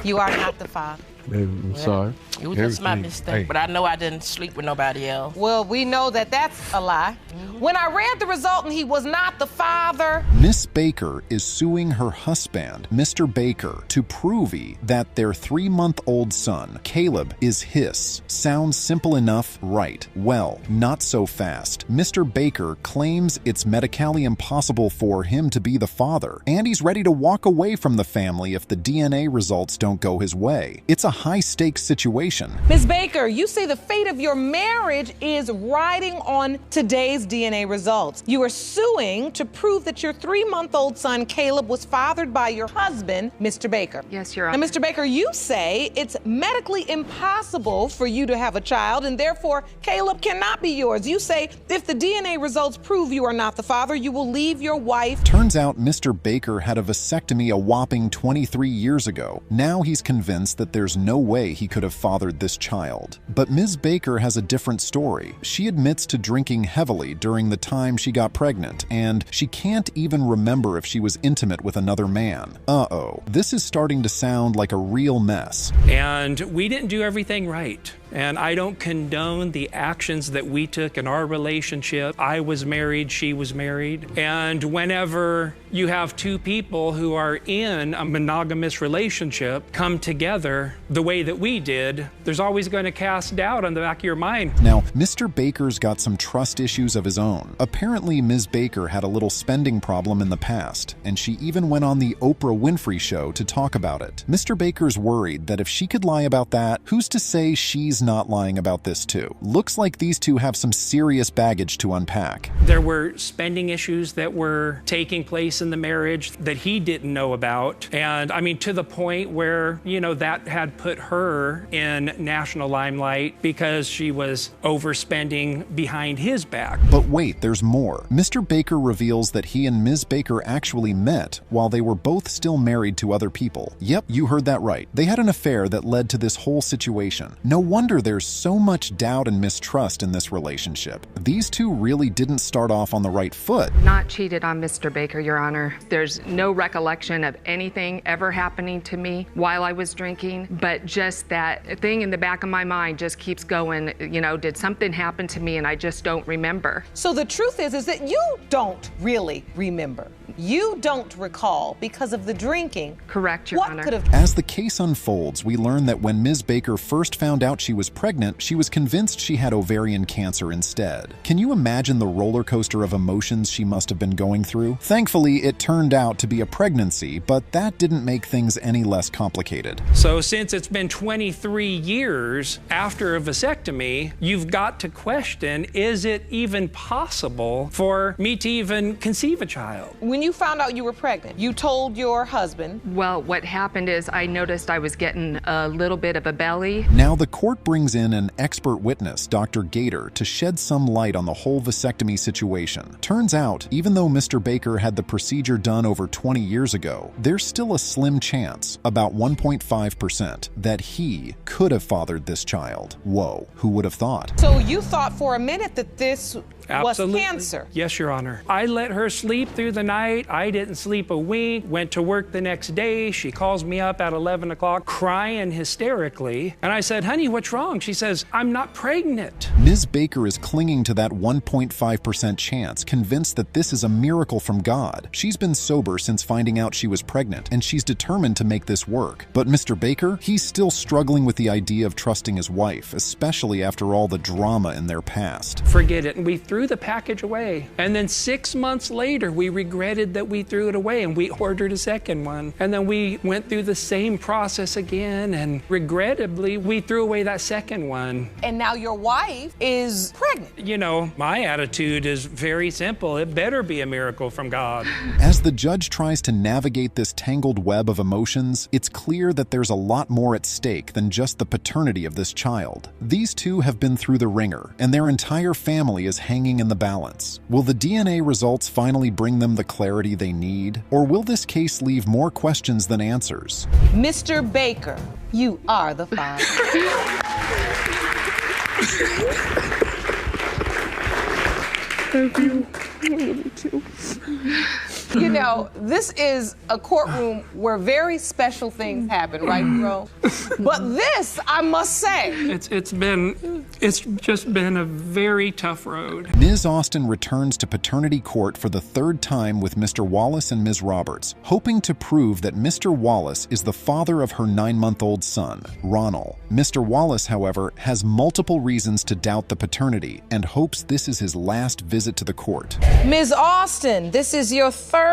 you are not the father. Baby, I'm sorry. It was just my mistake, but I know I didn't sleep with nobody else. Well, we know that that's a lie. When I read the result and he was not the father. Miss Baker is suing her husband, Mr. Baker, to prove that their 3-month-old son, Caleb, is his. Sounds simple enough, right? Well, not so fast. Mr. Baker claims it's medically impossible for him to be the father, and he's ready to walk away from the family if the DNA results don't go his way. It's a high-stakes situation. Ms. Baker, you say the fate of your marriage is riding on today's DNA results. You are suing to prove that your 3-month-old son, Caleb, was fathered by your husband, Mr. Baker. Yes, Your Honor. Now, Mr. Baker, you say it's medically impossible for you to have a child, and therefore Caleb cannot be yours. You say if the DNA results prove you are not the father, you will leave your wife. Turns out Mr. Baker had a vasectomy a whopping 23 years ago. Now he's convinced that there's no way he could have fathered this child. But Ms. Baker has a different story. She admits to drinking heavily during the time she got pregnant, and she can't even remember if she was intimate with another man. Uh-oh. This is starting to sound like a real mess. And we didn't do everything right. And I don't condone the actions that we took in our relationship. I was married, she was married. And whenever you have two people who are in a monogamous relationship come together the way that we did, there's always going to cast doubt on the back of your mind. Now, Mr. Baker's got some trust issues of his own. Apparently, Ms. Baker had a little spending problem in the past, and she even went on the Oprah Winfrey Show to talk about it. Mr. Baker's worried that if she could lie about that, who's to say she's not lying about this too? Looks like these two have some serious baggage to unpack. There were spending issues that were taking place in the marriage that he didn't know about. And I mean, to the point where, you know, that had put her in national limelight because she was overspending behind his back. But wait, there's more. Mr. Baker reveals that he and Ms. Baker actually met while they were both still married to other people. Yep, you heard that right. They had an affair that led to this whole situation. No wonder there's so much doubt and mistrust in this relationship. These two really didn't start off on the right foot. Not cheated on Mr. Baker, Your Honor. There's no recollection of anything ever happening to me while I was drinking, but just that thing in the back of my mind just keeps going, you know, did something happen to me and I just don't remember. So the truth is that you don't really remember. You don't recall because of the drinking. Correct, Your Honor. As the case unfolds, we learn that when Ms. Baker first found out she was pregnant, she was convinced she had ovarian cancer instead. Can you imagine the roller coaster of emotions she must have been going through? Thankfully, it turned out to be a pregnancy, but that didn't make things any less complicated. So since it's been 23 years after a vasectomy, you've got to question, is it even possible for me to even conceive a child? When you found out you were pregnant, you told your husband. Well, what happened is I noticed I was getting a little bit of a belly. Now the court brings in an expert witness, Dr. Gator, to shed some light on the whole vasectomy situation. Turns out, even though Mr. Baker had the procedure done over 20 years ago, there's still a slim chance, about 1.5%, that he could have fathered this child. Whoa, who would have thought? So you thought for a minute that this Absolutely. was cancer? Yes, Your Honor. I let her sleep through the night. I didn't sleep a wink. Went to work the next day. She calls me up at 11 o'clock crying hysterically. And I said, honey, what's wrong? She says, I'm not pregnant. Ms. Baker is clinging to that 1.5% chance, convinced that this is a miracle from God. She's been sober since finding out she was pregnant, and she's determined to make this work. But Mr. Baker, he's still struggling with the idea of trusting his wife, especially after all the drama in their past. Forget it. And we threw the package away. And then 6 months later, we regretted that we threw it away and we ordered a second one. And then we went through the same process again, and regrettably, we threw away that second one. And now your wife is pregnant. You know, my attitude is very simple. It better be a miracle from God. As the judge tries to navigate this tangled web of emotions, it's clear that there's a lot more at stake than just the paternity of this child. These two have been through the ringer, and their entire family is hanging in the balance. Will the DNA results finally bring them the clarity they need? Or will this case leave more questions than answers? Mr. Baker, you are the father. Thank you. I love you too. You know, this is a courtroom where very special things happen, right, bro? But this, I must say, it's just been a very tough road. Ms. Austin returns to paternity court for the third time with Mr. Wallace and Ms. Roberts, hoping to prove that Mr. Wallace is the father of her 9-month-old son, Ronald. Mr. Wallace, however, has multiple reasons to doubt the paternity and hopes this is his last visit to the court. Ms. Austin, this is your third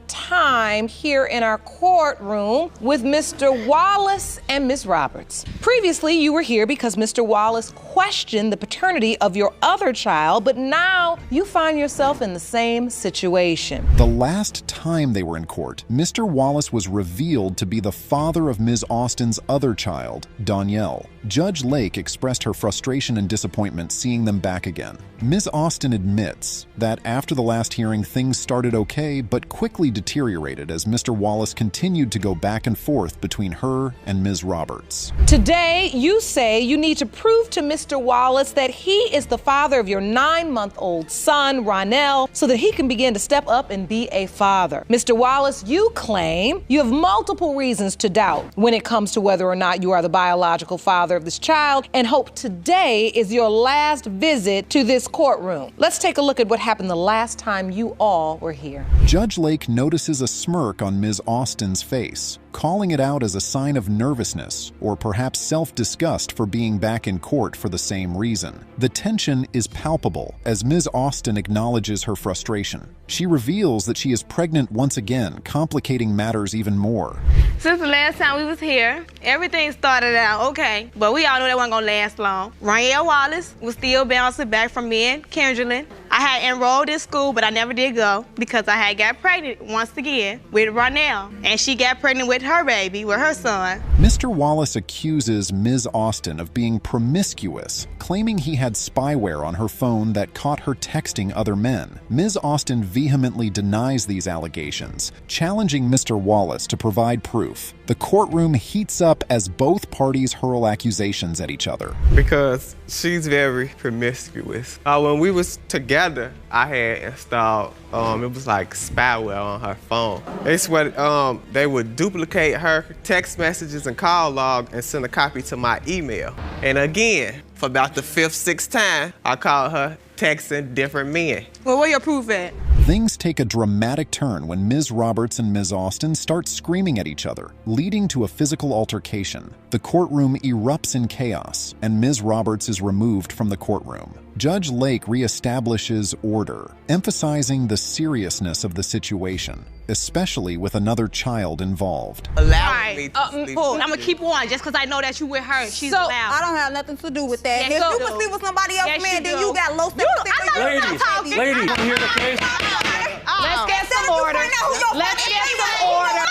time here in our courtroom with Mr. Wallace and Ms. Roberts. Previously, you were here because Mr. Wallace questioned the paternity of your other child, but now you find yourself in the same situation. The last time they were in court, Mr. Wallace was revealed to be the father of Ms. Austin's other child, Danielle. Judge Lake expressed her frustration and disappointment seeing them back again. Ms. Austin admits that after the last hearing, things started okay, but quickly deteriorated as Mr. Wallace continued to go back and forth between her and Ms. Roberts. Today, you say you need to prove to Mr. Wallace that he is the father of your 9-month-old son, Ronell, so that he can begin to step up and be a father. Mr. Wallace, you claim you have multiple reasons to doubt when it comes to whether or not you are the biological father of this child, and hope today is your last visit to this courtroom. Let's take a look at what happened the last time you all were here. Judge Lake notices a smirk on Ms. Austin's face, calling it out as a sign of nervousness or perhaps self-disgust for being back in court for the same reason. The tension is palpable as Ms. Austin acknowledges her frustration. She reveals that she is pregnant once again, complicating matters even more. Since the last time we was here, everything started out okay, but we all knew that wasn't gonna last long. Ronell Wallace was still bouncing back from me and Kendrelyn. I had enrolled in school, but I never did go because I had got pregnant once again with Ronell, and she got pregnant with her baby, with her son. Mr. Wallace accuses Ms. Austin of being promiscuous, claiming he had spyware on her phone that caught her texting other men. Ms. Austin vehemently denies these allegations, challenging Mr. Wallace to provide proof. The courtroom heats up as both parties hurl accusations at each other. Because she's very promiscuous. When we was together, I had installed, it was like spyware on her phone. It's what they would duplicate her text messages and call log and send a copy to my email. And again, for about the 5th, 6th time, I called her texting different men. Well, where your proof at? Things take a dramatic turn when Ms. Roberts and Ms. Austin start screaming at each other, leading to a physical altercation. The courtroom erupts in chaos, and Ms. Roberts is removed from the courtroom. Judge Lake reestablishes order, emphasizing the seriousness of the situation, especially with another child involved. Allow me to sleep. I'm gonna keep on just because I know that you with her. She's so, allowed. I don't have nothing to do with that. Yes, if you would sleep with somebody else, yes, man, then do. you got low self-esteem. Lady, you hear the case? Let's get some order. Let's get some order.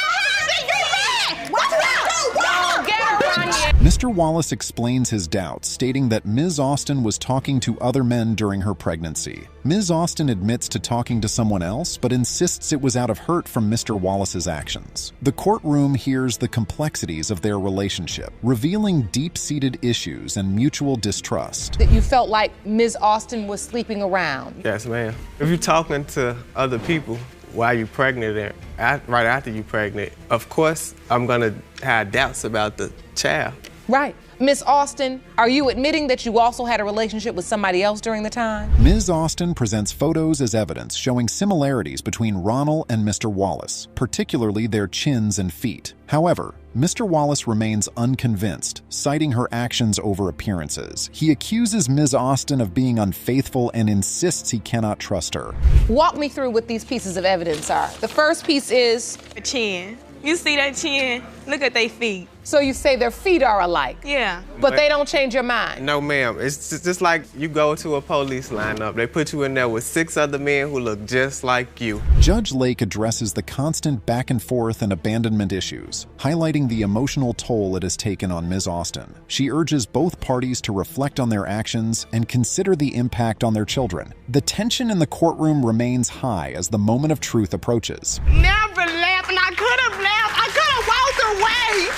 Mr. Wallace explains his doubts, stating that Ms. Austin was talking to other men during her pregnancy. Ms. Austin admits to talking to someone else, but insists it was out of hurt from Mr. Wallace's actions. The courtroom hears the complexities of their relationship, revealing deep-seated issues and mutual distrust. That you felt like Ms. Austin was sleeping around. Yes, ma'am. If you're talking to other people while you're pregnant and right after you're pregnant, of course, I'm gonna have doubts about the child. Right. Miss Austin, are you admitting that you also had a relationship with somebody else during the time? Ms. Austin presents photos as evidence showing similarities between Ronald and Mr. Wallace, particularly their chins and feet. However, Mr. Wallace remains unconvinced, citing her actions over appearances. He accuses Ms. Austin of being unfaithful and insists he cannot trust her. Walk me through what these pieces of evidence are. The first piece is... a chin. You see that chin? Look at their feet. So you say their feet are alike? Yeah. But they don't change your mind? No, ma'am. It's just like you go to a police lineup. They put you in there with 6 other men who look just like you. Judge Lake addresses the constant back and forth and abandonment issues, highlighting the emotional toll it has taken on Ms. Austin. She urges both parties to reflect on their actions and consider the impact on their children. The tension in the courtroom remains high as the moment of truth approaches. Never left, and I could have left. I could have walked away.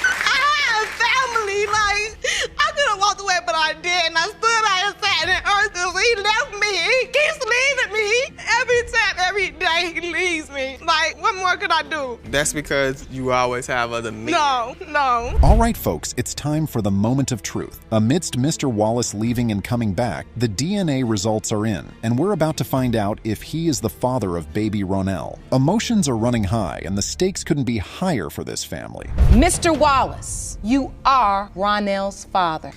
I had a family, like, I could have walked away, but I like that, and I stood out and sat in earth because he left me. He keeps leaving me. Every day he leaves me. Like, what more could I do? That's because you always have other men. No. All right, folks, it's time for the moment of truth. Amidst Mr. Wallace leaving and coming back, the DNA results are in, and we're about to find out if he is the father of baby Ronell. Emotions are running high, and the stakes couldn't be higher for this family. Mr. Wallace, you are Ronell's father.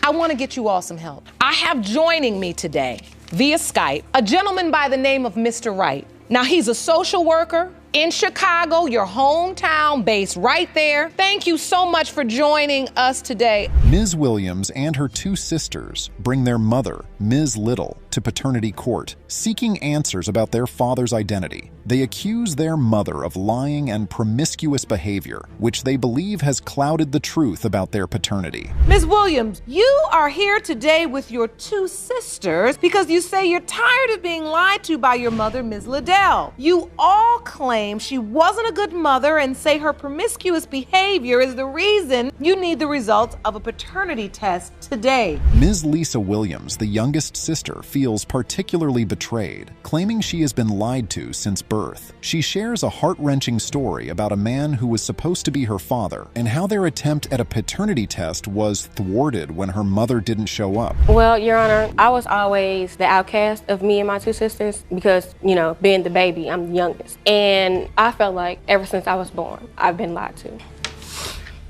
I want to get you all some help. I have joining me today via Skype a gentleman by the name of Mr. Wright. Now, he's a social worker in Chicago, your hometown, based right there. Thank you so much for joining us today. Ms. Williams and her two sisters bring their mother, Ms. Little, to paternity court, seeking answers about their father's identity. They accuse their mother of lying and promiscuous behavior, which they believe has clouded the truth about their paternity. Ms. Williams, you are here today with your two sisters because you say you're tired of being lied to by your mother, Ms. Liddell. You all claim she wasn't a good mother and say her promiscuous behavior is the reason you need the results of a paternity test today. Ms. Lisa Williams, the youngest sister, feels particularly betrayed, claiming she has been lied to since birth. She shares a heart-wrenching story about a man who was supposed to be her father and how their attempt at a paternity test was thwarted when her mother didn't show up. Well, Your Honor, I was always the outcast of me and my two sisters because, being the baby, I'm the youngest. And I felt like ever since I was born, I've been lied to.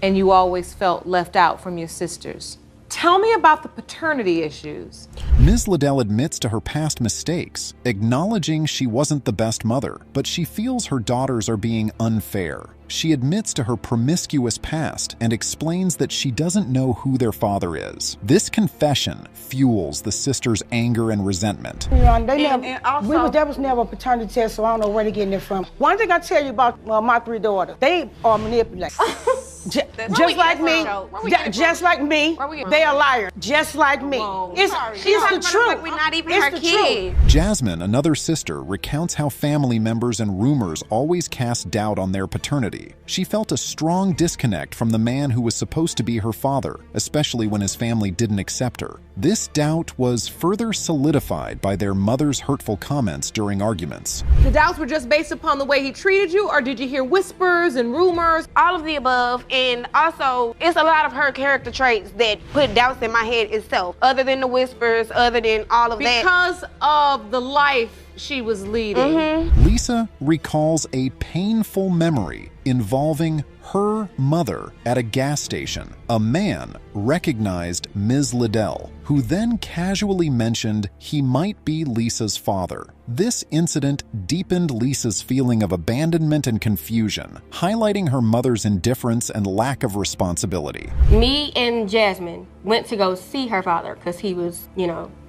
And you always felt left out from your sisters. Tell me about the paternity issues. Ms. Liddell admits to her past mistakes, acknowledging she wasn't the best mother, but she feels her daughters are being unfair. She admits to her promiscuous past and explains that she doesn't know who their father is. This confession fuels the sisters' anger and resentment. There was never a paternity test, so I don't know where they're getting it from. One thing I tell you about my three daughters, they are manipulated. Just like me, they are liars. Just like me. It's the truth. Like we're not even it's her the kid. truth. Jasmine, another sister, recounts how family members and rumors always cast doubt on their paternity. She felt a strong disconnect from the man who was supposed to be her father, especially when his family didn't accept her. This doubt was further solidified by their mother's hurtful comments during arguments. The doubts were just based upon the way he treated you, or did you hear whispers and rumors? All of the above, and also it's a lot of her character traits that put doubts in my head itself, other than the whispers, other than all of that. Because of the life she was leading. Lisa recalls a painful memory involving her mother at a gas station. A man recognized Ms. Liddell, who then casually mentioned he might be Lisa's father. This incident deepened Lisa's feeling of abandonment and confusion, highlighting her mother's indifference and lack of responsibility. Me and Jasmine went to go see her father because he was,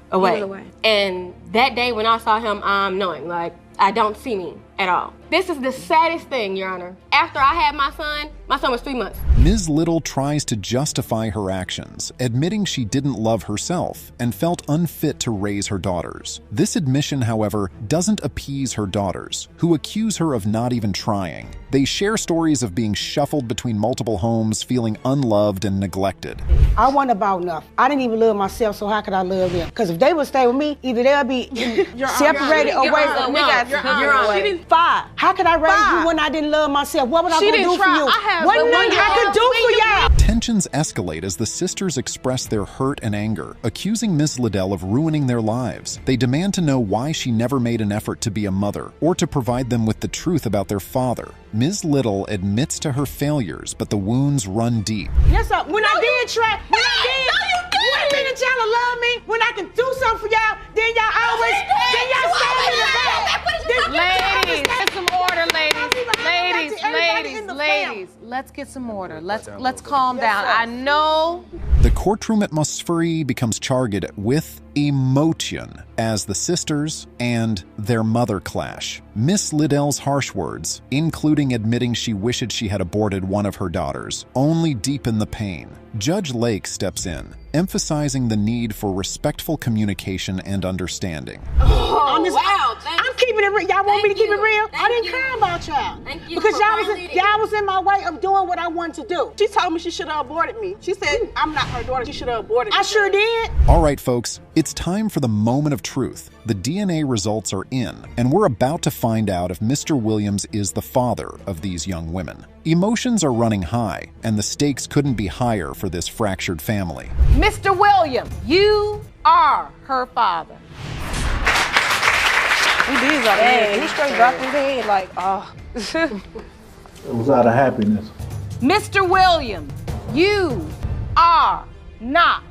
away. And that day when I saw him, I'm knowing, I don't see me at all. This is the saddest thing, Your Honor. After I had my son was 3 months. Ms. Little tries to justify her actions, admitting she didn't love herself and felt unfit to raise her daughters. This admission, however, doesn't appease her daughters, who accuse her of not even trying. They share stories of being shuffled between multiple homes, feeling unloved and neglected. I wasn't about enough. I didn't even love myself, so how could I love them? Because if they would stay with me, either they'll be separated away from me. She didn't 5. How could I raise you when I didn't love myself? What would I do for you? What nothing I could do for y'all? Tensions escalate as the sisters express their hurt and anger, accusing Ms. Liddell of ruining their lives. They demand to know why she never made an effort to be a mother or to provide them with the truth about their father. Ms. Little admits to her failures, but the wounds run deep. Yes, sir. When I did try, what minute y'all love me? When I can do something for y'all, then y'all always, then y'all stand in the back. Ladies, get some order, ladies. Let's get some order. Let's calm down. I know. The courtroom atmosphere becomes charged with emotion as the sisters and their mother clash. Miss Liddell's harsh words, including admitting she wished she had aborted one of her daughters, only deepen the pain. Judge Lake steps in, emphasizing the need for respectful communication and understanding. I'm keeping it real. Y'all want me to keep it real? I didn't care about y'all. Thank you Because for y'all was in my way of doing what I wanted to do. She told me she should have aborted me. She said I'm not her daughter. She should have aborted me. I sure did. All right, folks, it's time for the moment of truth. The DNA results are in, and we're about to find out if Mr. Williams is the father of these young women. Emotions are running high, and the stakes couldn't be higher for this fractured family. Mr. Williams, you are her father. He did like that. He straight dropped his head like, oh. It was out of happiness. Mr. Williams, you are not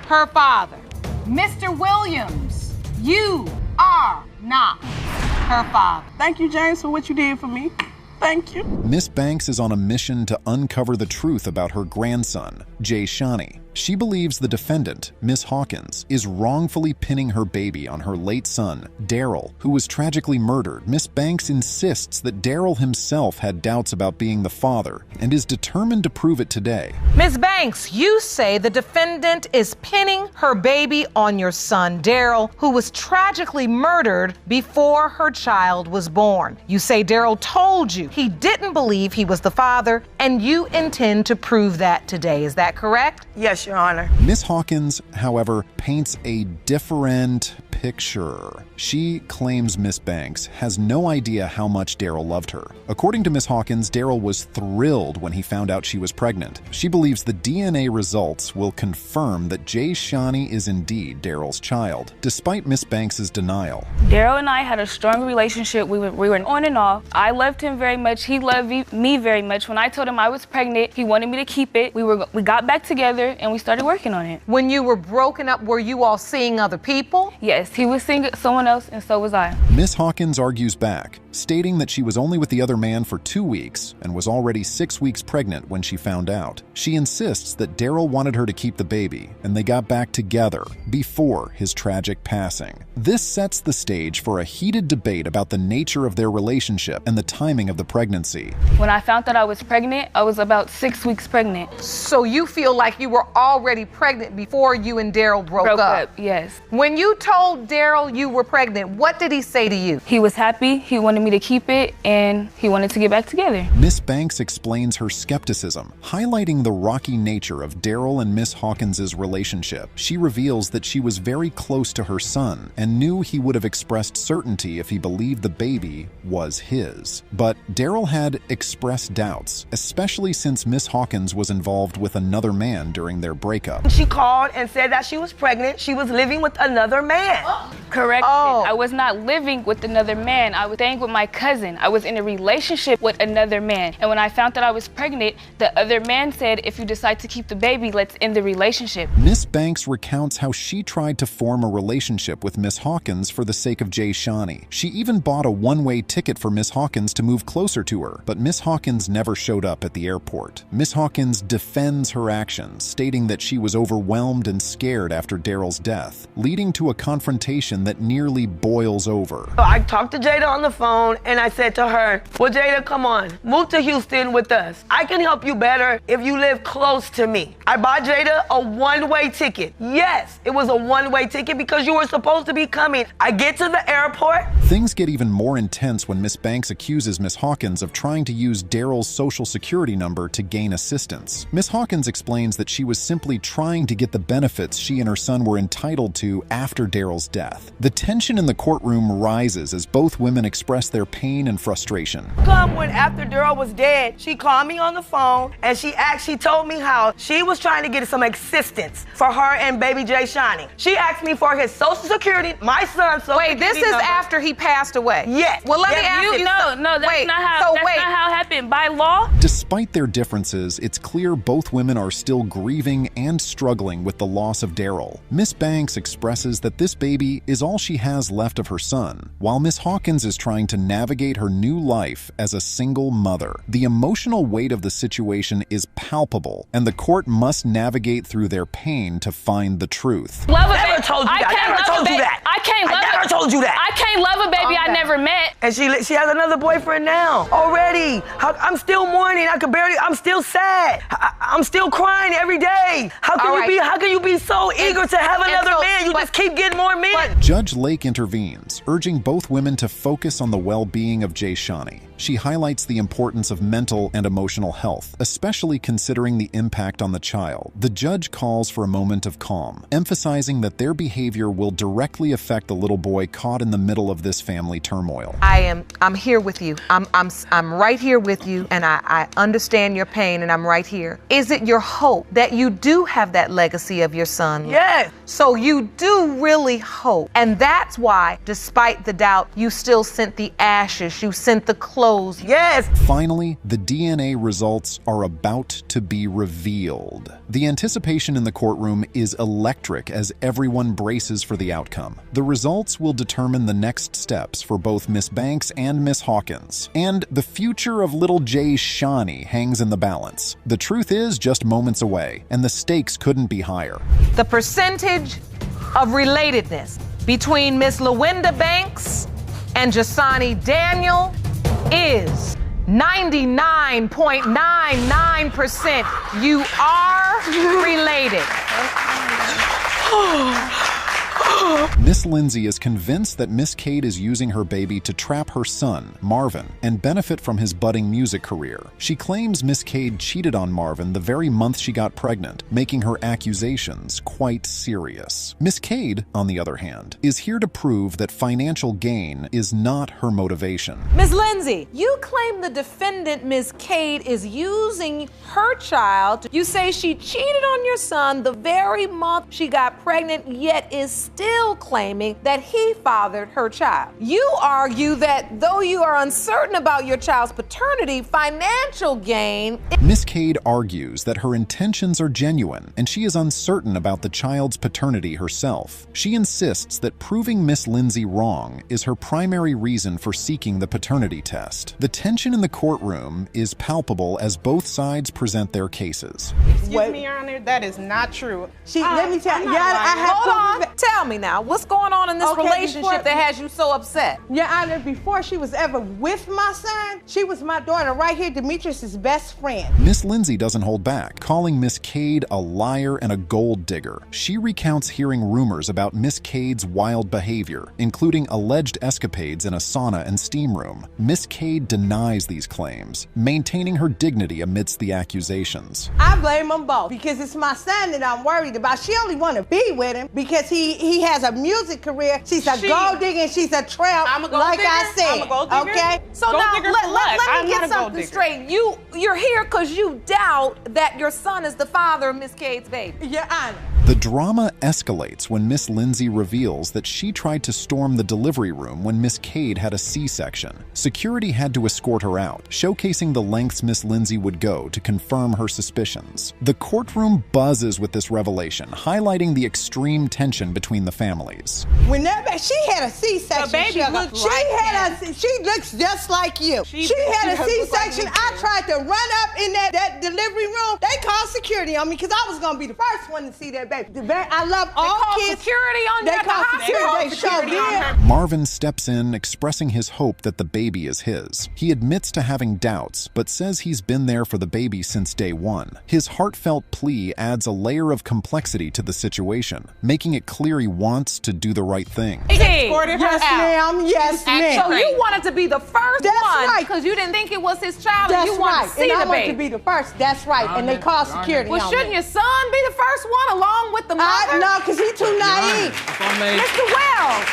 her father. Mr. Williams, you are not her father. Thank you, James, for what you did for me. Thank you. Miss Banks is on a mission to uncover the truth about her grandson, Jay Shani. She believes the defendant, Miss Hawkins, is wrongfully pinning her baby on her late son, Daryl, who was tragically murdered. Miss Banks insists that Daryl himself had doubts about being the father and is determined to prove it today. Ms. Banks, you say the defendant is pinning her baby on your son, Daryl, who was tragically murdered before her child was born. You say Daryl told you he didn't believe he was the father, and you intend to prove that today. Is that correct? Yes, Your Honor. Miss Hawkins, however, paints a different picture. She claims Miss Banks has no idea how much Daryl loved her. According to Miss Hawkins, Daryl was thrilled when he found out she was pregnant. She believes the DNA results will confirm that Jay Shani is indeed Daryl's child, despite Miss Banks' denial. Daryl and I had a strong relationship. We were on and off. I loved him very much. He loved me very much. When I told him I was pregnant, he wanted me to keep it. We got back together and we started working on it. When you were broken up, were you all seeing other people? Yes, he was seeing someone else and so was I. Miss Hawkins argues back, stating that she was only with the other man for 2 weeks and was already 6 weeks pregnant when she found out. She insists that Daryl wanted her to keep the baby and they got back together before his tragic passing. This sets the stage for a heated debate about the nature of their relationship and the timing of the pregnancy. When I found that I was pregnant, I was about 6 weeks pregnant. So you feel like you were already pregnant before you and Daryl broke up? Yes. When you told Daryl you were pregnant, what did he say to you? He was happy. He wanted me to keep it and he wanted to get back together. Miss Banks explains her skepticism, highlighting the rocky nature of Daryl and Miss Hawkins' relationship. She reveals that she was very close to her son and knew he would have expressed certainty if he believed the baby was his. But Daryl had expressed doubts, especially since Miss Hawkins was involved with another man during their breakup. She called and said that she was pregnant. She was living with another man. Correct. I was not living with another man. I was staying with my cousin. I was in a relationship with another man. And when I found that I was pregnant, the other man said, if you decide to keep the baby, let's end the relationship. Miss Banks recounts how she tried to form a relationship with Miss Hawkins for the sake of Jay Shani. She even bought a one-way ticket for Miss Hawkins to move closer to her, but Miss Hawkins never showed up at the airport. Miss Hawkins defends her actions, stating that she was overwhelmed and scared after Daryl's death, leading to a confrontation that nearly boils over. I talked to Jada on the phone and I said to her, well, Jada, come on, move to Houston with us. I can help you better if you live close to me. I bought Jada a one-way ticket. Yes, it was a one-way ticket because you were supposed to be coming. I get to the airport. Things get even more intense when Miss Banks accuses Miss Hawkins of trying to use Daryl's social security number to gain assistance. Miss Hawkins explains that she was simply trying to get the benefits she and her son were entitled to after Daryl's death. The tension in the courtroom rises as both women express their pain and frustration. When after Daryl was dead, she called me on the phone and she told me how she was trying to get some assistance for her and baby Jay Shani. She asked me for his social security, my son's social security Wait, this is number. After he passed away? Yes. Well, let me ask you. No, that's not how it happened. By law? Despite their differences, it's clear both women are still grieving and struggling with the loss of Daryl. Miss Banks expresses that this baby is all she has left of her son, while Miss Hawkins is trying to navigate her new life as a single mother. The emotional weight of the situation is palpable, and the court must navigate through their pain to find the truth. Love a baby never told you that. I never told you that. I never told you that. I can't love a baby I never met. And she has another boyfriend now already. I'm still mourning. I'm still sad. I'm still crying every day. How can you be so eager to have another man? You just keep getting more men. Judge Lake intervenes, urging both women to focus on the well-being of Jayshani. She highlights the importance of mental and emotional health, especially considering the impact on the child. The judge calls for a moment of calm, emphasizing that their behavior will directly affect the little boy caught in the middle of this family turmoil. I'm here with you. I'm right here with you, and I understand your pain, and I'm right here. Is it your hope that you do have that legacy of your son? Yes. So you do really hope, and that's why, despite the doubt, you still sent the ashes, you sent the clothes. Yes. Finally, the DNA results are about to be revealed. The anticipation in the courtroom is electric as everyone braces for the outcome. The results will determine the next steps for both Miss Banks and Miss Hawkins, and the future of little Jayshani hangs in the balance. The truth is just moments away, and the stakes couldn't be higher. The percentage of relatedness between Miss LaWinda Banks and Jayshani Daniel is 99.99%. You are related. Miss Lindsay is convinced that Miss Cade is using her baby to trap her son, Marvin, and benefit from his budding music career. She claims Miss Cade cheated on Marvin the very month she got pregnant, making her accusations quite serious. Miss Cade, on the other hand, is here to prove that financial gain is not her motivation. Miss Lindsay, you claim the defendant, Miss Cade, is using her child. You say she cheated on your son the very month she got pregnant, yet is still claiming that he fathered her child. You argue that though you are uncertain about your child's paternity, financial gain... Miss Cade argues that her intentions are genuine and she is uncertain about the child's paternity herself. She insists that proving Miss Lindsay wrong is her primary reason for seeking the paternity test. The tension in the courtroom is palpable as both sides present their cases. Excuse me, Your Honor, that is not true. Let me tell you, hold on. Tell me now, what's going on in this relationship that has you so upset? Your Honor, before she was ever with my son, she was my daughter right here, Demetrius's best friend. Miss Lindsay doesn't hold back, calling Miss Cade a liar and a gold digger. She recounts hearing rumors about Miss Cade's wild behavior, including alleged escapades in a sauna and steam room. Miss Cade denies these claims, maintaining her dignity amidst the accusations. I blame them both because it's my son that I'm worried about. She only want to be with him because he has a music career. She's a gold digger and she's a tramp, like I said. Okay? So now let me get something straight. You're here because you doubt that your son is the father of Miss Cade's baby. Your Honor. The drama escalates when Miss Lindsay reveals that she tried to storm the delivery room when Miss Cade had a C-section. Security had to escort her out, showcasing the lengths Miss Lindsay would go to confirm her suspicions. The courtroom buzzes with this revelation, highlighting the extreme tension between the families. When she had a C-section, she looks just like you. She had a C-section. I tried to run up in that delivery room. They called security on me because I was going to be the first one to see that baby. I love all kids. Security on you at the hospital. Marvin steps in, expressing his hope that the baby is his. He admits to having doubts, but says he's been there for the baby since day one. His heartfelt plea adds a layer of complexity to the situation, making it clear he wants to do the right thing. Yes, ma'am. Yes, ma'am. So you wanted to be the first one because you didn't think it was his child and you wanted to see the baby. I wanted to be the first. That's right. And they called security on me. Well, shouldn't your son be the first one along with the mother? No, because he's too naive. Mr. Wells,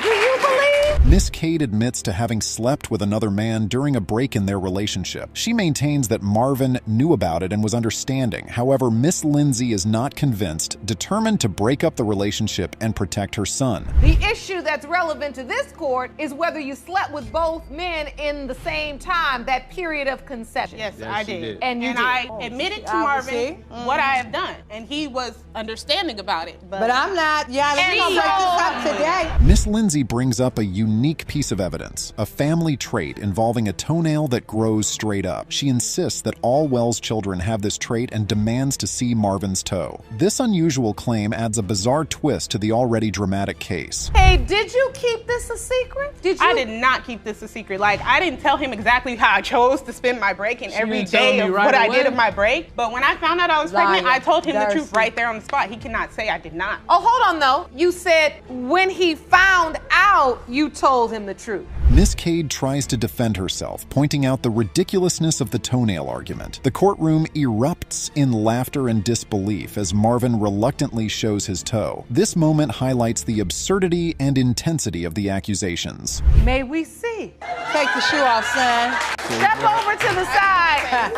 do you believe? Miss Cade admits to having slept with another man during a break in their relationship. She maintains that Marvin knew about it and was understanding. However, Miss Lindsay is not convinced, determined to break up the relationship and protect her son. The issue that's relevant to this court is whether you slept with both men in the same time, that period of conception. Yes, I did. And I admitted to Marvin what I have done, and he was understanding about it. But I'm not. Yeah, we're gonna break this up today. Miss Lindsay Lindsay brings up a unique piece of evidence, a family trait involving a toenail that grows straight up. She insists that all Wells children have this trait and demands to see Marvin's toe. This unusual claim adds a bizarre twist to the already dramatic case. Hey, did you keep this a secret? I did not keep this a secret. Like, I didn't tell him exactly how I chose to spend my break and every day of what I did of my break. But when I found out I was pregnant, I told him the truth right there on the spot. He cannot say I did not. Oh, hold on though. You said when he found out, you told him the truth. Miss Cade tries to defend herself, pointing out the ridiculousness of the toenail argument. The courtroom erupts in laughter and disbelief as Marvin reluctantly shows his toe. This moment highlights the absurdity and intensity of the accusations. May we see? Take the shoe off, son. Step over to the side.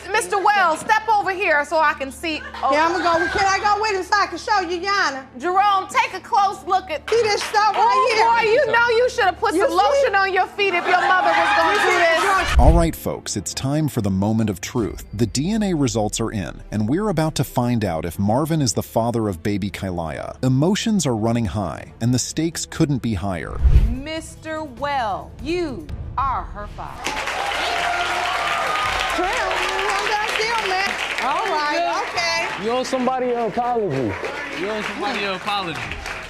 Mr. Wells, step over here so I can see. Oh. Yeah, can I go with him so I can show you Yana? Jerome, take a close look at. See this stuff right here? Boy, you know you should have put some lotion on your feet if your mother was going to do this. All right, folks, it's time for the moment of truth. The DNA results are in, and we're about to find out if Marvin is the father of baby Kylaya. Emotions are running high, and the stakes couldn't be higher. Mr. Well, you are her father. All right, okay. You owe somebody an apology. You owe somebody an apology.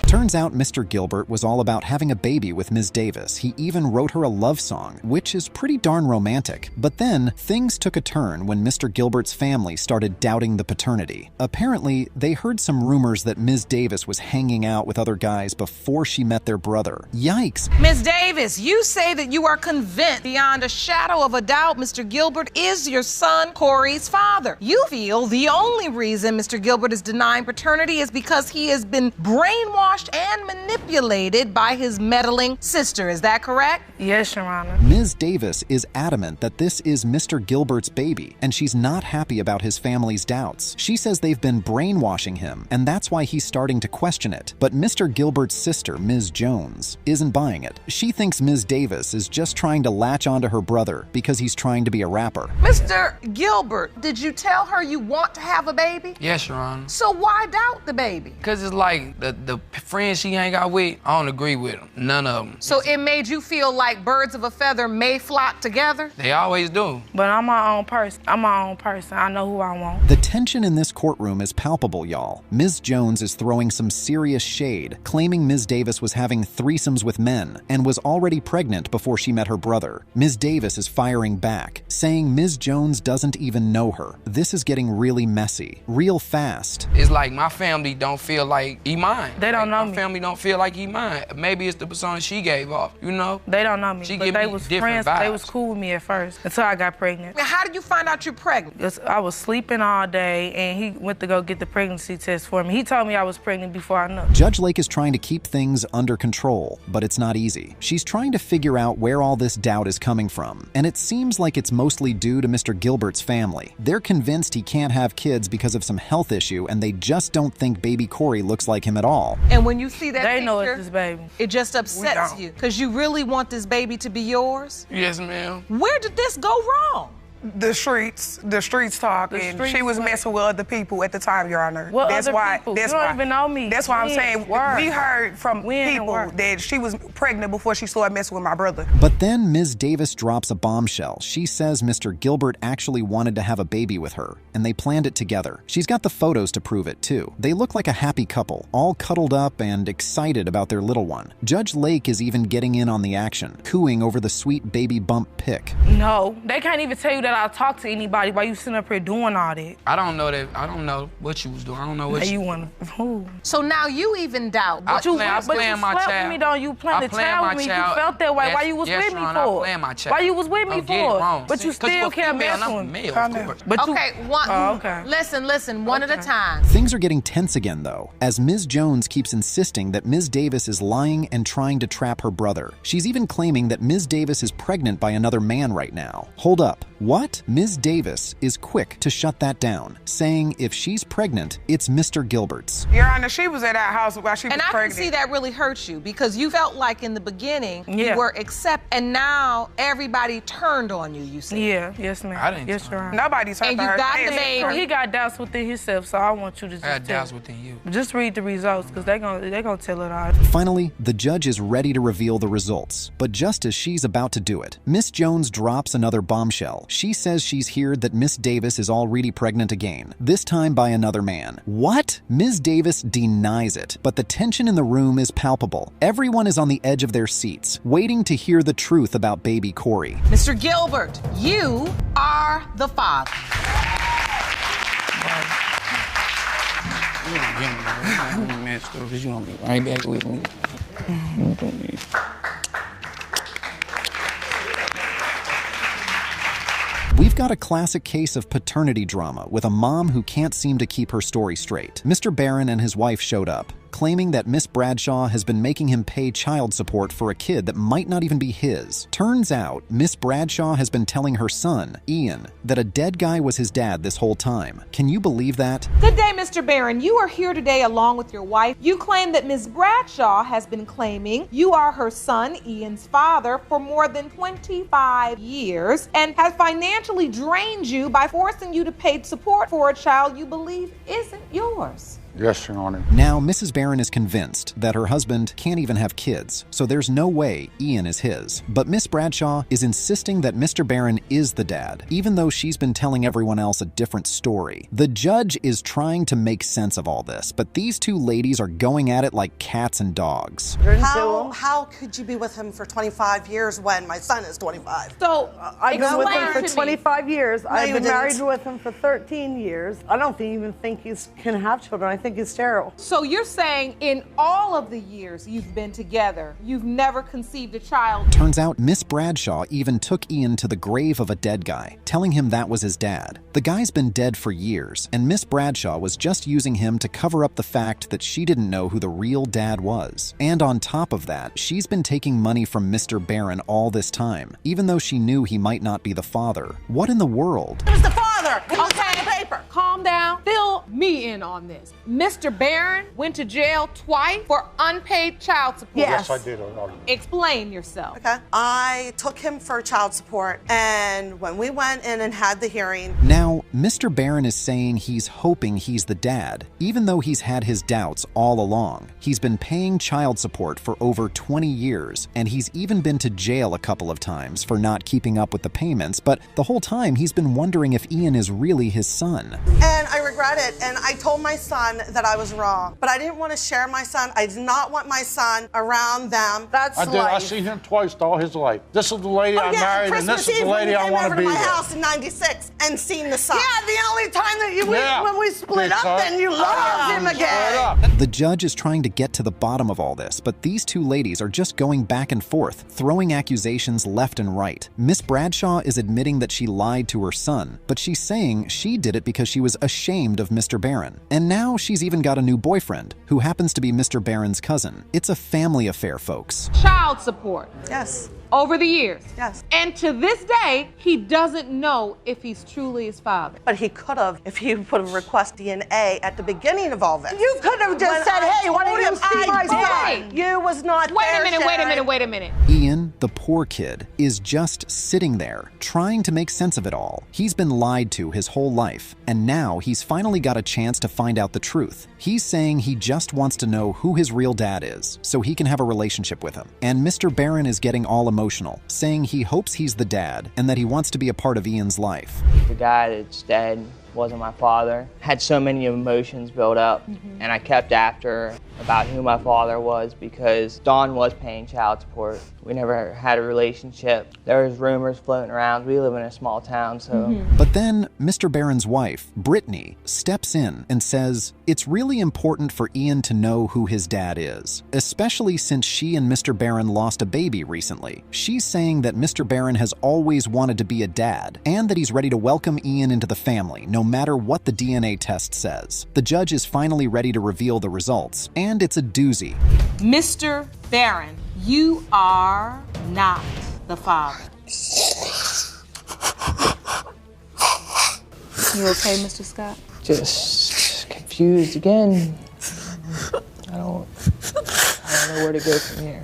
Turns out Mr. Gilbert was all about having a baby with Ms. Davis. He even wrote her a love song, which is pretty darn romantic. But then, things took a turn when Mr. Gilbert's family started doubting the paternity. Apparently, they heard some rumors that Ms. Davis was hanging out with other guys before she met their brother. Yikes! Ms. Davis, you say that you are convinced beyond a shadow of a doubt Mr. Gilbert is your son Corey's father. You feel the only reason Mr. Gilbert is denying paternity is because he has been brainwashed and manipulated by his meddling sister. Is that correct? Yes, Your Honor. Ms. Davis is adamant that this is Mr. Gilbert's baby, and she's not happy about his family's doubts. She says they've been brainwashing him, and that's why he's starting to question it. But Mr. Gilbert's sister, Ms. Jones, isn't buying it. She thinks Ms. Davis is just trying to latch onto her brother because he's trying to be a rapper. Mr. Gilbert, did you tell her you want to have a baby? Yes, Your Honor. So why doubt the baby? Because it's like the friends she hang out with, I don't agree with them. None of them. So it made you feel like birds of a feather may flock together? They always do. But I'm my own person. I know who I want. The tension in this courtroom is palpable, y'all. Ms. Jones is throwing some serious shade, claiming Ms. Davis was having threesomes with men and was already pregnant before she met her brother. Ms. Davis is firing back, saying Ms. Jones doesn't even know her. This is getting really messy, real fast. It's like my family don't feel like he mine. They don't know my me. Family don't feel like he mine. Maybe it's the persona she gave off, you know? They don't know me. She but give they me was different friends. vibes. They was cool with me at first until I got pregnant. How did you find out you're pregnant? I was sleeping all day, and he went to go get the pregnancy test for me. He told me I was pregnant before I knew. Judge Lake is trying to keep things under control, but it's not easy. She's trying to figure out where all this doubt is coming from, and it seems like it's mostly due to Mr. Gilbert's family. They're convinced he can't have kids because of some health issue, and they just don't think baby Corey looks like him at all. And when you see that they picture, know it's his baby. It just upsets you because you really want this baby to be yours? Yes, ma'am. Where did this go wrong? The streets talk, and she was messing with other people at the time, Your Honor. What that's other why. people? That's you don't why. even know me. That's why I'm saying we heard from people that she was pregnant before she started messing with my brother. But then Ms. Davis drops a bombshell. She says Mr. Gilbert actually wanted to have a baby with her, and they planned it together. She's got the photos to prove it, too. They look like a happy couple, all cuddled up and excited about their little one. Judge Lake is even getting in on the action, cooing over the sweet baby bump pic. No, they can't even tell you that I talked to anybody. Why you sitting up here doing all that? I don't know that. I don't know what you was doing. I don't know what you want. Who? So now you even doubt. I playing my child. With me, though. You playing the child with me. You felt that way. Why you was with me for? Playing my child. Why you was with me for? But you still can't mess with me. But okay, listen, one at a time. Things are getting tense again, though, as Ms. Jones keeps insisting that Ms. Davis is lying and trying to trap her brother. She's even claiming that Ms. Davis is pregnant by another man right now. Hold up. What? Ms. Davis is quick to shut that down, saying if she's pregnant, it's Mr. Gilbert's. Your Honor, she was at our house while she was pregnant. And I can see that really hurt you because you felt like in the beginning you were accepted, and now everybody turned on you, you said. Yeah, yes, ma'am. I didn't. Yes, Your Honor. Nobody's hurt and her. And you got the baby. So he got doubts within himself, so I want you to just I got doubts within you. Just read the results, because they're gonna tell it all. Finally, the judge is ready to reveal the results, but just as she's about to do it, Miss Jones drops another bombshell. She says she's heard that Miss Davis is already pregnant again, this time by another man. What? Ms. Davis denies it, but the tension in the room is palpable. Everyone is on the edge of their seats, waiting to hear the truth about baby Corey. Mr. Gilbert, you are the father. Because you want me right back with me. We've got a classic case of paternity drama with a mom who can't seem to keep her story straight. Mr. Barron and his wife showed up, claiming that Miss Bradshaw has been making him pay child support for a kid that might not even be his. Turns out, Miss Bradshaw has been telling her son, Ian, that a dead guy was his dad this whole time. Can you believe that? Good day, Mr. Barron. You are here today along with your wife. You claim that Miss Bradshaw has been claiming you are her son, Ian's father, for more than 25 years and has financially drained you by forcing you to pay support for a child you believe isn't yours. Yes, Your Honor. Now, Mrs. Barron is convinced that her husband can't even have kids, so there's no way Ian is his. But Miss Bradshaw is insisting that Mr. Barron is the dad, even though she's been telling everyone else a different story. The judge is trying to make sense of all this, but these two ladies are going at it like cats and dogs. How could you be with him for 25 years when my son is 25? So, I've been with him for 25 years. No, I've been married with him for 13 years. I don't even think he can have children. I think he's sterile. So you're saying in all of the years you've been together, you've never conceived a child? Turns out Miss Bradshaw even took Ian to the grave of a dead guy, telling him that was his dad. The guy's been dead for years, and Miss Bradshaw was just using him to cover up the fact that she didn't know who the real dad was. And on top of that, she's been taking money from Mr. Barron all this time, even though she knew he might not be the father. What in the world? Who's the father? Okay, paper. Calm down. Fill me in on this. Mr. Barron went to jail twice for unpaid child support. Yes, I did. Explain yourself. Okay. I took him for child support, and when we went in and had the hearing. Now, Mr. Barron is saying he's hoping he's the dad, even though he's had his doubts all along. He's been paying child support for over 20 years, and he's even been to jail a couple of times for not keeping up with the payments, but the whole time he's been wondering if Ian is really his son. And I regret it, and I told my son that I was wrong, but I didn't want to share my son. I did not want my son around them. That's life. I've seen him twice all his life. This is the lady I married, and this is the lady I want to be with. Christmas Eve, when you came over to my house in '96 and seen the son. Yeah, the only time that when we split up, then you loved him again. The judge is trying to get to the bottom of all this, but these two ladies are just going back and forth, throwing accusations left and right. Miss Bradshaw is admitting that she lied to her son, but she's saying she did it because she was ashamed of Mr. Barron. And now she's even got a new boyfriend, who happens to be Mr. Barron's cousin. It's a family affair, folks. Child support. Yes. Over the years. Yes. And to this day, he doesn't know if he's truly his father. But he could have if he would have requested DNA at the beginning of all this. You could have just said, hey, why don't you see my son? You was not Wait there, a minute, Sharon. wait a minute. Ian, the poor kid, is just sitting there, trying to make sense of it all. He's been lied to his whole life, and now he's finally got a chance to find out the truth. He's saying he just wants to know who his real dad is, so he can have a relationship with him. And Mr. Barron is getting all emotional, saying he hopes he's the dad, and that he wants to be a part of Ian's life. The guy that's dead wasn't my father. Had so many emotions built up, and I kept after about who my father was because Dawn was paying child support. We never had a relationship. There was rumors floating around. We live in a small town, so. But then Mr. Barron's wife, Brittany, steps in and says it's really important for Ian to know who his dad is, especially since she and Mr. Barron lost a baby recently. She's saying that Mr. Barron has always wanted to be a dad and that he's ready to welcome Ian into the family, no matter what the DNA test says. The judge is finally ready to reveal the results, and it's a doozy. Mr. Barron, you are not the father. You okay, Mr. Scott? Just confused again. I don't know where to go from here.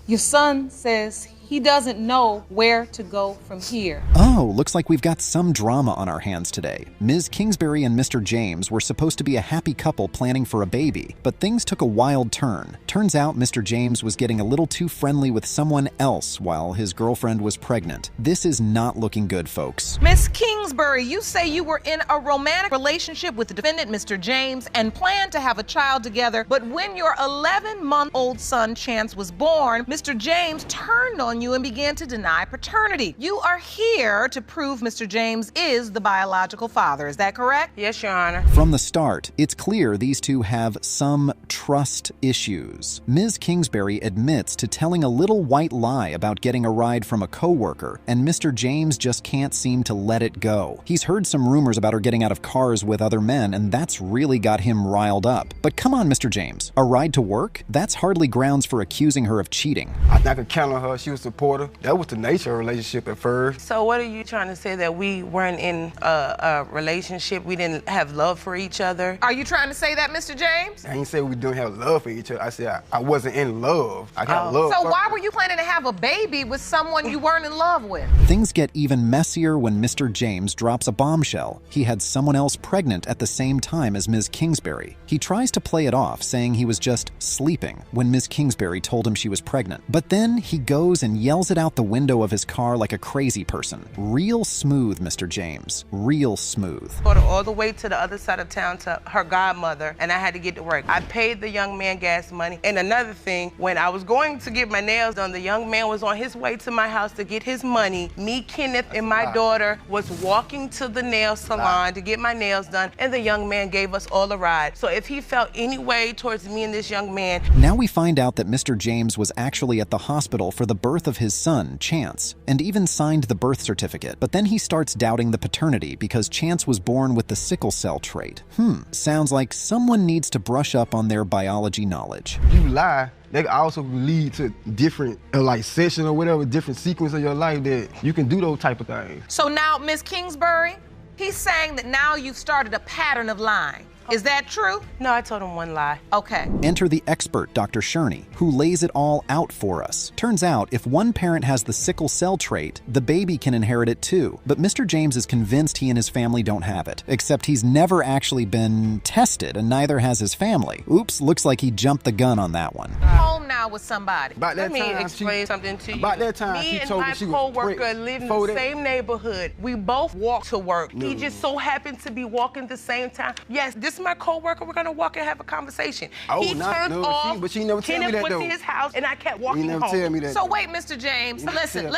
Your son says he doesn't know where to go from here. Oh, looks like we've got some drama on our hands today. Ms. Kingsbury and Mr. James were supposed to be a happy couple planning for a baby, but things took a wild turn. Turns out Mr. James was getting a little too friendly with someone else while his girlfriend was pregnant. This is not looking good, folks. Miss Kingsbury, you say you were in a romantic relationship with the defendant, Mr. James, and planned to have a child together, but when your 11-month-old son, Chance, was born, Mr. James turned on you and began to deny paternity. You are here to prove Mr. James is the biological father. Is that correct? Yes, Your Honor. From the start, it's clear these two have some trust issues. Ms. Kingsbury admits to telling a little white lie about getting a ride from a coworker, and Mr. James just can't seem to let it go. He's heard some rumors about her getting out of cars with other men, and that's really got him riled up. But come on, Mr. James, a ride to work? That's hardly grounds for accusing her of cheating. I think I could count on her. She was supportive. That was the nature of the relationship at first. So what are you trying to say, that we weren't in a relationship? We didn't have love for each other? Are you trying to say that, Mr. James? I ain't say we didn't have love for each other. I said I wasn't in love. I got love. So why were you planning to have a baby with someone you weren't in love with? Things get even messier when Mr. James drops a bombshell. He had someone else pregnant at the same time as Ms. Kingsbury. He tries to play it off, saying he was just sleeping when Ms. Kingsbury told him she was pregnant. But then he goes and yells it out the window of his car like a crazy person. Real smooth, Mr. James. Real smooth. Brought her all the way to the other side of town to her godmother, and I had to get to work. I paid the young man gas money. And another thing, when I was going to get my nails done, the young man was on his way to my house to get his money. Me, Kenneth, and my daughter was walking to the nail salon to get my nails done, and the young man gave us all a ride. So if he felt any way towards me and this young man... Now we find out that Mr. James was actually at the hospital for the birth of his son, Chance, and even signed the birth certificate. But then he starts doubting the paternity because Chance was born with the sickle cell trait. Sounds like someone needs to brush up on their biology knowledge. You lie, that can also lead to different, like, session or whatever, different sequence of your life that you can do those type of things. So now, Ms. Kingsbury, he's saying that now you've started a pattern of lying. Is that true? No, I told him one lie. Okay. Enter the expert, Dr. Sherney, who lays it all out for us. Turns out, if one parent has the sickle cell trait, the baby can inherit it too. But Mr. James is convinced he and his family don't have it, except he's never actually been tested, and neither has his family. Oops, looks like he jumped the gun on that one. Home now with somebody. Let me explain something to you. About that time, me she and told my me she was co-worker live in the same neighborhood. We both walk to work. He just so happened to be walking the same time. Yes, this is my co-worker. We're gonna walk and have a conversation. He turned off. But she never told me that, went though. to his house, and I kept walking home. Tell me that. So wait, Mr. James, listen.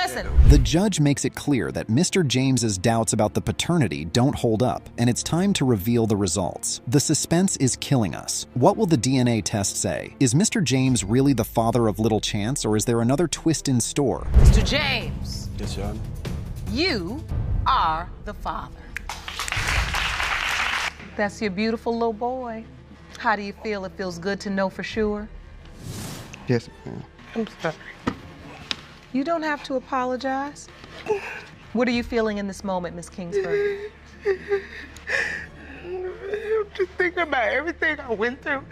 The judge makes it clear that Mr. James's doubts about the paternity don't hold up, and it's time to reveal the results. The suspense is killing us. What will the DNA test say? Is Mr. James really the father of little Chance, or is there another twist in store? Mr. James. Yes, Your Honor. You are the father. That's your beautiful little boy. How do you feel? It feels good to know for sure? Yes, ma'am. I'm sorry. You don't have to apologize. What are you feeling in this moment, Miss Kingsbury? Just thinking about everything I went through.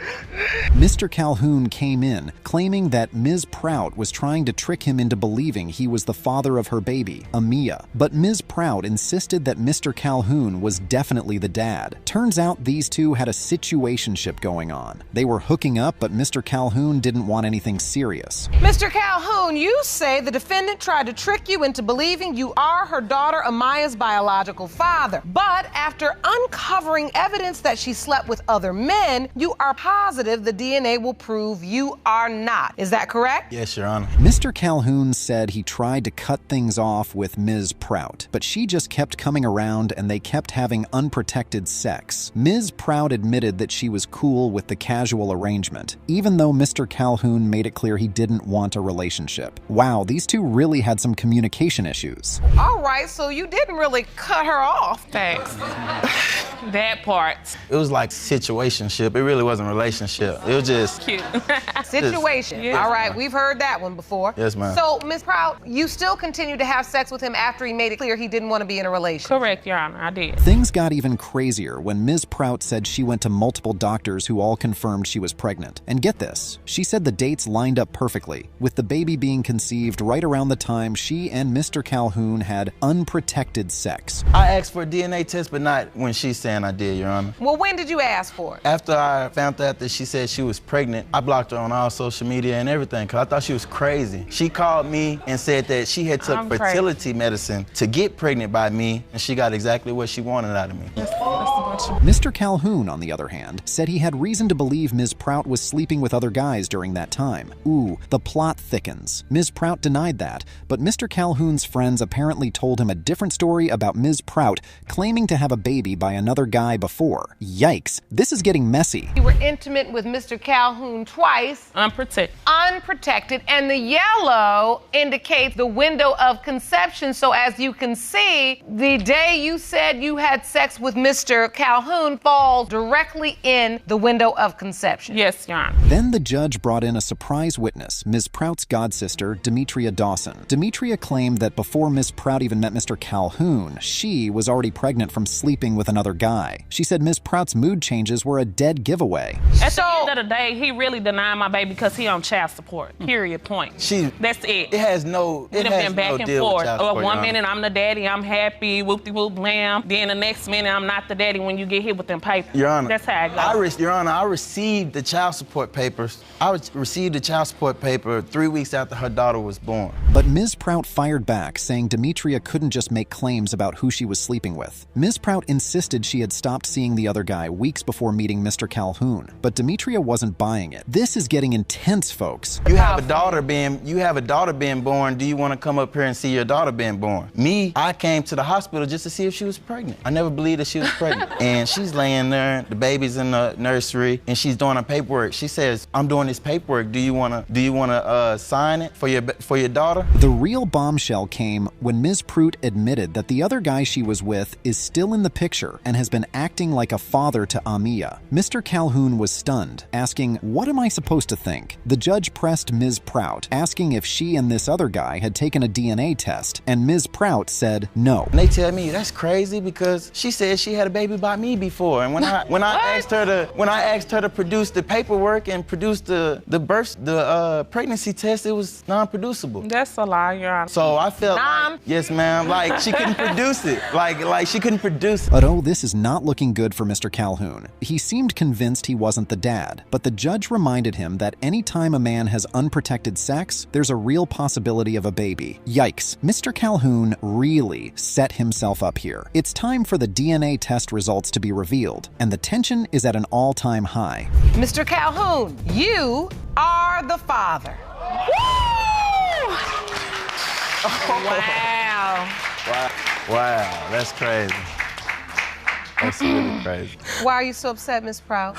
Mr. Calhoun came in, claiming that Ms. Prout was trying to trick him into believing he was the father of her baby, Amia. But Ms. Prout insisted that Mr. Calhoun was definitely the dad. Turns out these two had a situationship going on. They were hooking up, but Mr. Calhoun didn't want anything serious. Mr. Calhoun, you say the defendant tried to trick you into believing you are her daughter Amaya's biological father. But after uncovering evidence that she slept with other men, you are positive the DNA will prove you are not. Is that correct? Yes, Your Honor. Mr. Calhoun said he tried to cut things off with Ms. Prout, but she just kept coming around and they kept having unprotected sex. Ms. Prout admitted that she was cool with the casual arrangement, even though Mr. Calhoun made it clear he didn't want a relationship. Wow, these two really had some communication issues. All right, so you didn't really cut her off. Thanks. That part. It was like situationship. It really wasn't a relationship. It was just cute. Situation. Yeah. All right, we've heard that one before. Yes, ma'am. So, Ms. Prout, you still continue to have sex with him after he made it clear he didn't want to be in a relationship? Correct, Your Honor, I did. Things got even crazier when Ms. Prout said she went to multiple doctors who all confirmed she was pregnant. And get this, she said the dates lined up perfectly, with the baby being conceived right around the time she and Mr. Calhoun had unprotected sex. I asked for a DNA test, but not when she's saying I did, Your Honor. Well, when did you ask for it? After I found out that she said she was pregnant, I blocked her on all social media and everything because I thought she was crazy. She called me and said that she had took fertility medicine to get pregnant by me, and she got exactly what she wanted out of me. Mr. Calhoun, on the other hand, said he had reason to believe Ms. Prout was sleeping with other guys during that time. Ooh, the plot thickens. Ms. Prout denied that, but Mr. Calhoun's friends apparently told him a different story about Ms. Prout claiming to have a baby by another guy before. Yikes, this is getting messy. You were intimate with Mr. Calhoun twice. Unprotected. Unprotected, and the yellow indicates the window of conception. So as you can see, the day you said you had sex with Mr. Calhoun falls directly in the window of conception. Yes, Your Honor. Then the judge brought in a surprise witness, Ms. Prout's godsister, Demetria Dawson. Demetria claimed that before Ms. Prout even met Mr. Calhoun, she was already pregnant from sleeping with another guy. She said Ms. Prout's mood changes were a dead giveaway. At the end of the day, he really denied my baby because he on child support. Period. Point. That's it. It has no. It have been back and forth. Support, One minute I'm the daddy, I'm happy, whoop-de-whoop blam. Then the next minute I'm not the daddy when you get hit with them papers. Your Honor, that's how it goes. Your Honor, I received the child support papers. Received the child support paper 3 weeks after her daughter was born. But Ms. Prout fired back, saying Demetria couldn't just make claims about who she was sleeping with. Ms. Prout insisted she had stopped seeing the other guy weeks before meeting Mr. Calhoun, but Demetria wasn't buying it. This is getting intense, folks. You have a daughter being born. Do you want to come up here and see your daughter being born? Me, I came to the hospital just to see if she was pregnant. I never believed that she was pregnant. And she's laying there, the baby's in the nursery, and she's doing her paperwork. She says, "I'm doing this paperwork. Do you wanna sign it for your daughter?" The real bombshell came when Ms. Prout admitted that the other guy she was with is still in the picture and has been acting like a father to Amia. Mr. Calhoun was stunned, asking, "What am I supposed to think?" The judge pressed Ms. Prout, asking if she and this other guy had taken a DNA test, and Ms. Prout said no. And they tell me that's crazy because she said she had a baby by me before, and when I asked her to produce the paperwork and produce the pregnancy test, it was non-producible. That's a lie, Your Honor. So I felt like, yes, ma'am, like she couldn't produce it. Like she couldn't produce it. Although this is not looking good for Mr. Calhoun. He seemed convinced he wasn't the dad, but the judge reminded him that anytime a man has unprotected sex, there's a real possibility of a baby. Yikes, Mr. Calhoun really set himself up here. It's time for the DNA test results to be revealed, and the tension is at an all-time high. Mr. Calhoun, you are the father. Wow. Wow, that's crazy. That's really crazy. Why are you so upset, Ms. Prout?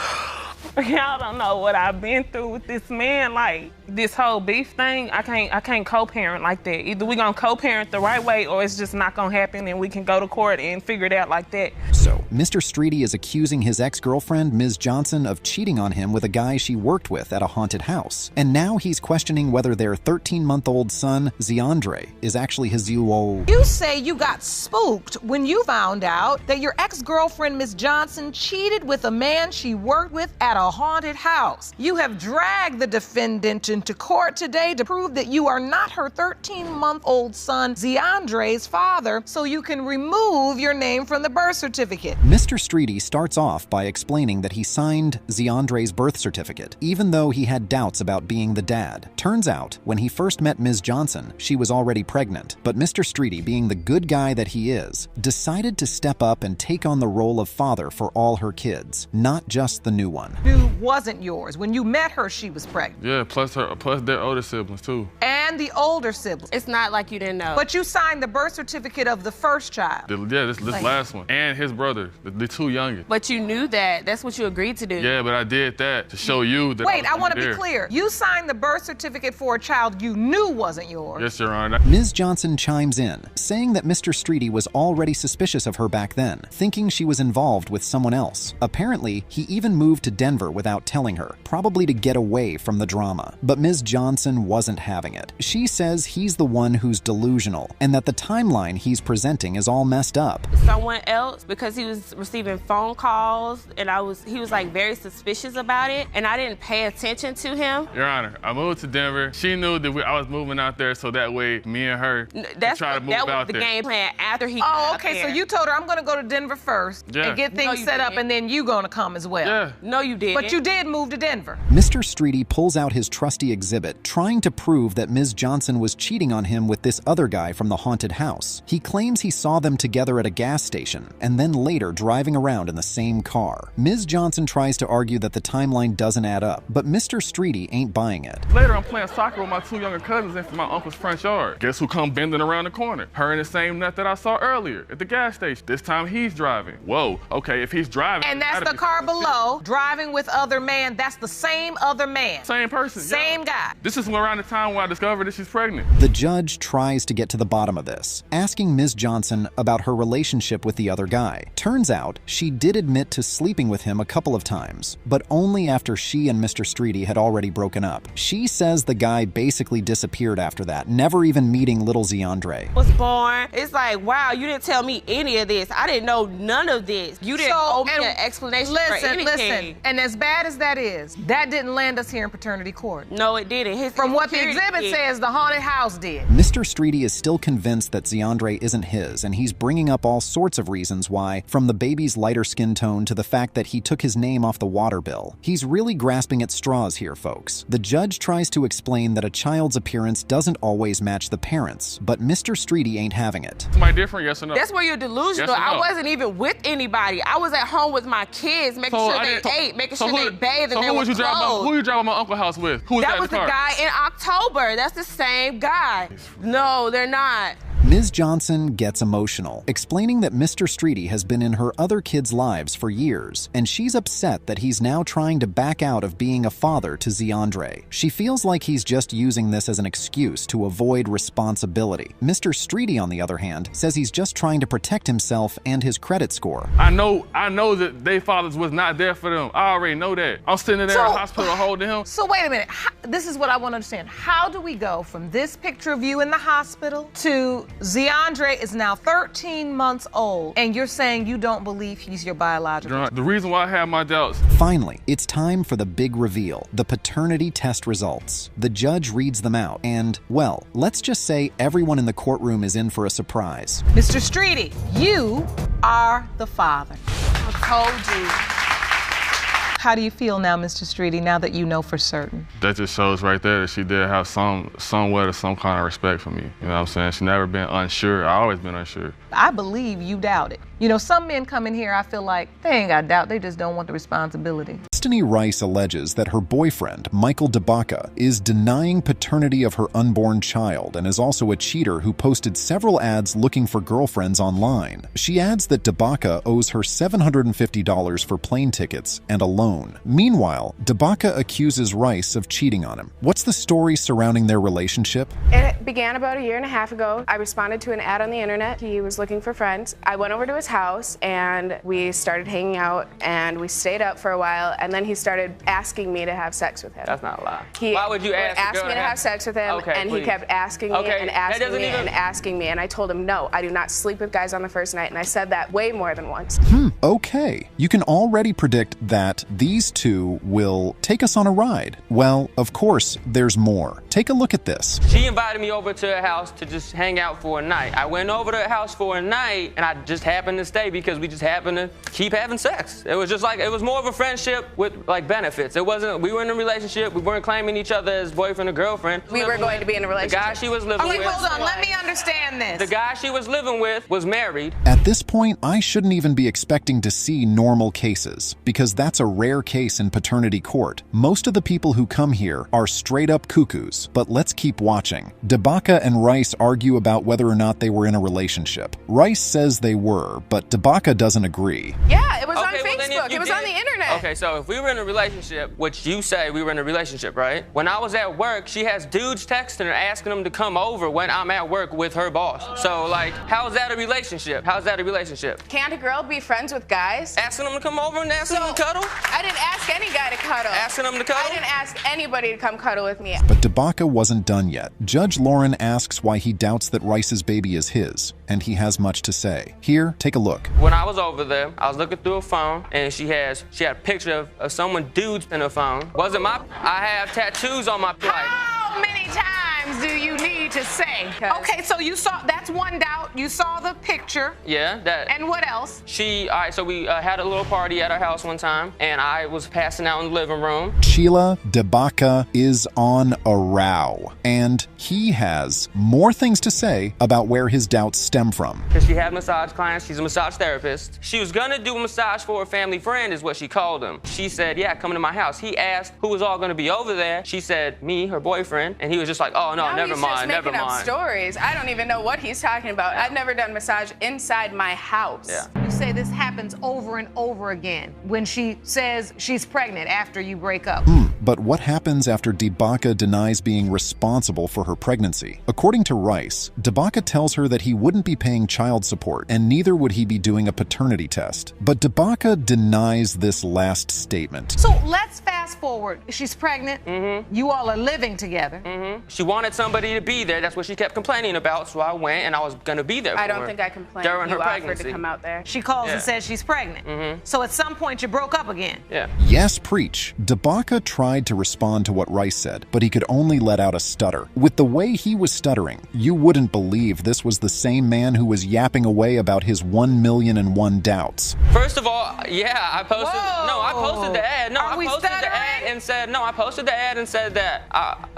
Y'all don't know what I've been through with this man. Like, this whole beef thing, I can't co-parent like that. Either we gonna co-parent the right way or it's just not gonna happen and we can go to court and figure it out like that. So, Mr. Streety is accusing his ex-girlfriend, Ms. Johnson, of cheating on him with a guy she worked with at a haunted house. And now he's questioning whether their 13-month-old son, Zeandre, is actually his You say you got spooked when you found out that your ex-girlfriend, Ms. Johnson, cheated with a man she worked with at a haunted house. You have dragged the defendant into court today to prove that you are not her 13-month-old son, Zeandre's father, so you can remove your name from the birth certificate. Mr. Streety starts off by explaining that he signed Zeandre's birth certificate, even though he had doubts about being the dad. Turns out, when he first met Ms. Johnson, she was already pregnant, but Mr. Streety, being the good guy that he is, decided to step up and take on the role of father for all her kids, not just the new one. Who wasn't yours. When you met her, she was pregnant. Yeah, plus their older siblings too. And the older siblings. It's not like you didn't know. But you signed the birth certificate of the first child. This last one. And his brother. daughters, the two youngest. But you knew that. That's what you agreed to do. Yeah, but I did that to show you that. Wait, I want to be clear. You signed the birth certificate for a child you knew wasn't yours. Yes, Your Honor. Ms. Johnson chimes in, saying that Mr. Streety was already suspicious of her back then, thinking she was involved with someone else. Apparently, he even moved to Denver without telling her, probably to get away from the drama. But Ms. Johnson wasn't having it. She says he's the one who's delusional, and that the timeline he's presenting is all messed up. Someone else, because he was receiving phone calls, and he was like very suspicious about it, and I didn't pay attention to him. Your Honor, I moved to Denver. She knew that I was moving out there, so that way me and her try to move out there. That was the game plan after he Oh, okay, so you told her I'm gonna go to Denver first and get things set up, and then you gonna come as well. Yeah. No, you didn't. But you did move to Denver. Mr. Streety pulls out his trusty exhibit, trying to prove that Ms. Johnson was cheating on him with this other guy from the haunted house. He claims he saw them together at a gas station, and then later driving around in the same car. Ms. Johnson tries to argue that the timeline doesn't add up, but Mr. Streety ain't buying it. Later, I'm playing soccer with my two younger cousins in my uncle's front yard. Guess who come bending around the corner? Her and the same nut that I saw earlier at the gas station. This time he's driving. Whoa, okay, if he's driving. And that's the car below, driving with other man. That's the same other man. Same person. Same guy. This is around the time when I discovered that she's pregnant. The judge tries to get to the bottom of this, asking Ms. Johnson about her relationship with the other guy. Turns out, she did admit to sleeping with him a couple of times, but only after she and Mr. Streety had already broken up. She says the guy basically disappeared after that, never even meeting little Zeandre. Was born. It's like, wow, you didn't tell me any of this. I didn't know none of this. You didn't owe me an explanation for anything. Listen, and as bad as that is, that didn't land us here in paternity court. No, it didn't. From what the exhibit says, the haunted house did. Mr. Streety is still convinced that Zeandre isn't his, and he's bringing up all sorts of reasons why, from the baby's lighter skin tone to the fact that he took his name off the water bill. He's really grasping at straws here, folks. The judge tries to explain that a child's appearance doesn't always match the parents, but Mr. Streety ain't having it. Am I different, yes or no? That's where you're delusional. Yes or no? I wasn't even with anybody. I was at home with my kids, making sure they ate, making sure they bathed, and they were clothed. Who you driving my uncle's house with? Who was that was the guy in October. That's the same guy. No, they're not. Ms. Johnson gets emotional, explaining that Mr. Streety has been in her other kids' lives for years, and she's upset that he's now trying to back out of being a father to Zeandre. She feels like he's just using this as an excuse to avoid responsibility. Mr. Streety, on the other hand, says he's just trying to protect himself and his credit score. I know that their fathers was not there for them. I already know that. I'm sitting there in the hospital holding him. So wait a minute. This is what I want to understand. How do we go from this picture of you in the hospital to Zeandre is now 13 months old, and you're saying you don't believe he's your biological child? The reason why I have my doubts. Finally, it's time for the big reveal, the paternity test results. The judge reads them out, and, well, let's just say everyone in the courtroom is in for a surprise. Mr. Streety, you are the father. I told you. How do you feel now, Mr. Streety, now that you know for certain? That just shows right there that she did have somewhat of some kind of respect for me. You know what I'm saying? She never been unsure. I always been unsure. I believe you doubt it. You know, some men come in here, I feel like they ain't got doubt, they just don't want the responsibility. Destiny Rice alleges that her boyfriend, Michael DeBaca, is denying paternity of her unborn child and is also a cheater who posted several ads looking for girlfriends online. She adds that DeBaca owes her $750 for plane tickets and a loan. Meanwhile, DeBaca accuses Rice of cheating on him. What's the story surrounding their relationship? It began about a year and a half ago. I responded to an ad on the internet. He was looking for friends. I went over to his house and we started hanging out and we stayed up for a while, and then he started asking me to have sex with him. That's not a lie. Why would you ask me to have sex with him? Okay, and please. he kept asking me and asking me and asking me, and I told him no, I do not sleep with guys on the first night, and I said that way more than once. Okay. You can already predict that these two will take us on a ride. Well, of course, there's more. Take a look at this. She invited me over to her house to just hang out for a night. I went over to her house for a night, and I just happened to stay because we just happened to keep having sex. It was just like, it was more of a friendship with like benefits. It wasn't, we were in a relationship, we weren't claiming each other as boyfriend or girlfriend. We were going to be in a relationship. The guy she was living with. Okay, hold on, let me understand this. The guy she was living with was married. At this point, I shouldn't even be expecting to see normal cases, because that's a rare case in paternity court. Most of the people who come here are straight up cuckoos. close, but let's keep watching. DeBaca and Rice argue about whether or not they were in a relationship. Rice says they were, but DeBaca doesn't agree. Yeah, it was on well, Facebook. It was on the internet. Okay, so if we were in a relationship, which you say we were in a relationship, right? When I was at work, she has dudes texting her asking them to come over when I'm at work with her boss. So, like, how is that a relationship? How's that a relationship? Can't a girl be friends with guys? Asking them to come over and asking them to cuddle? I didn't ask any guy to cuddle. Asking them to cuddle? I didn't ask anybody to come cuddle with me. But DeBaca wasn't done yet. Judge Lauren asks why he doubts that Rice's baby is his, and he has much to say. Here, take a look. When I was over there, I was looking through her phone, and she had a picture of someone dudes in her phone. Wasn't my, I have tattoos on my plight. How many times do you need to say? Okay, so you saw, that's one doubt. You saw the picture. Yeah, that. And what else? All right, so we had a little party at our house one time, and I was passing out in the living room. Sheila DeBaca is on a row, and he has more things to say about where his doubts stem from. Because she had massage clients, she's a massage therapist. She was gonna do a massage for a family friend is what she called him. She said, yeah, come to my house. He asked who was all gonna be over there. She said, me, her boyfriend, and he was just like, oh, no, never mind, never mind. He's just making up stories. I don't even know what he's talking about. I've never done massage inside my house. Yeah. You say this happens over and over again when she says she's pregnant after you break up. But what happens after DeBaca denies being responsible for her pregnancy? According to Rice, DeBaca tells her that he wouldn't be paying child support, and neither would he be doing a paternity test. But DeBaca denies this last statement. So let's fast forward. She's pregnant. You all are living together. She wanted somebody to be there. That's what she kept complaining about. So I went, and I was gonna be there for her. I don't think I complained. During her You offered pregnancy. to come out there. She calls and says she's pregnant. So at some point you broke up again. Yeah. Yes, preach. DeBaca tried to respond to what Rice said, but he could only let out a stutter. With the way he was stuttering, you wouldn't believe this was the same man who was yapping away about his 1,000,001 doubts. First of all, yeah, I posted. Whoa. No, I posted the ad. No, Are I we posted the stuttering? ad and said no. I posted the ad and said that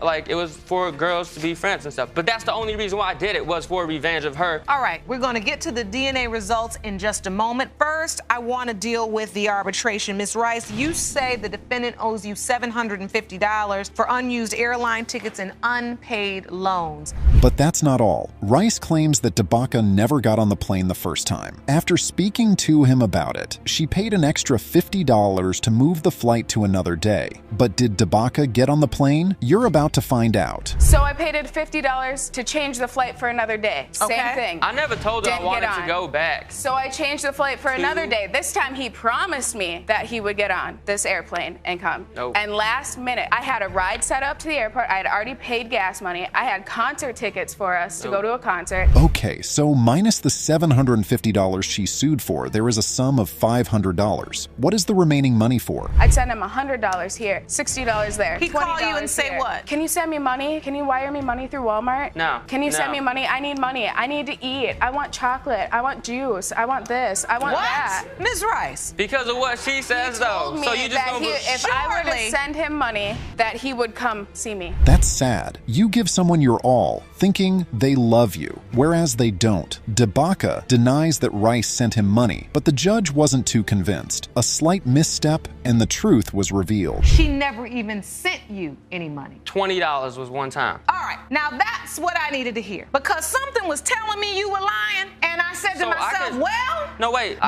like it was for girls to be friends and stuff. But that's the only reason why I did it was for revenge of her. All right, we're going to get to the DNA results in just a moment. First, I want to deal with the arbitration. Ms. Rice, you say the defendant owes you $750 for unused airline tickets and unpaid loans. But that's not all. Rice claims that DeBaca never got on the plane the first time. After speaking to him about it, she paid an extra $50 to move the flight to another day. But did DeBaca get on the plane? You're about to find out. So I paid $50 to change the flight for another day. Same thing. I never told her I Didn't wanted get to on. go back. So I changed the flight for another day. This time he promised me that he would get on this airplane and come. Nope. And last minute, I had a ride set up to the airport. I had already paid gas money. I had concert tickets for us to go to a concert. Okay, so minus the $750 she sued for, there is a sum of $500. What is the remaining money for? I'd send him $100 here, $60 there. He'd call you and $20 say here. what? Can you send me money? Can you wire me money through Walmart? No. Can you send No. me money? I need money. I need to eat. I want chocolate. I want juice. I want this. I want that. Ms. Rice? Because of what she says, He told though. me So you just that gonna if I were to send him money, that he would come see me. That's sad. You give someone your all, thinking they love you, whereas they don't. DeBaca denies that Rice sent him money, but the judge wasn't too convinced. A slight misstep, and the truth was revealed. She never even sent you any money. $20 was one time. All right, now that's what I needed to hear. Because something was telling me you were lying, and I said to So I myself, could- well, No, wait.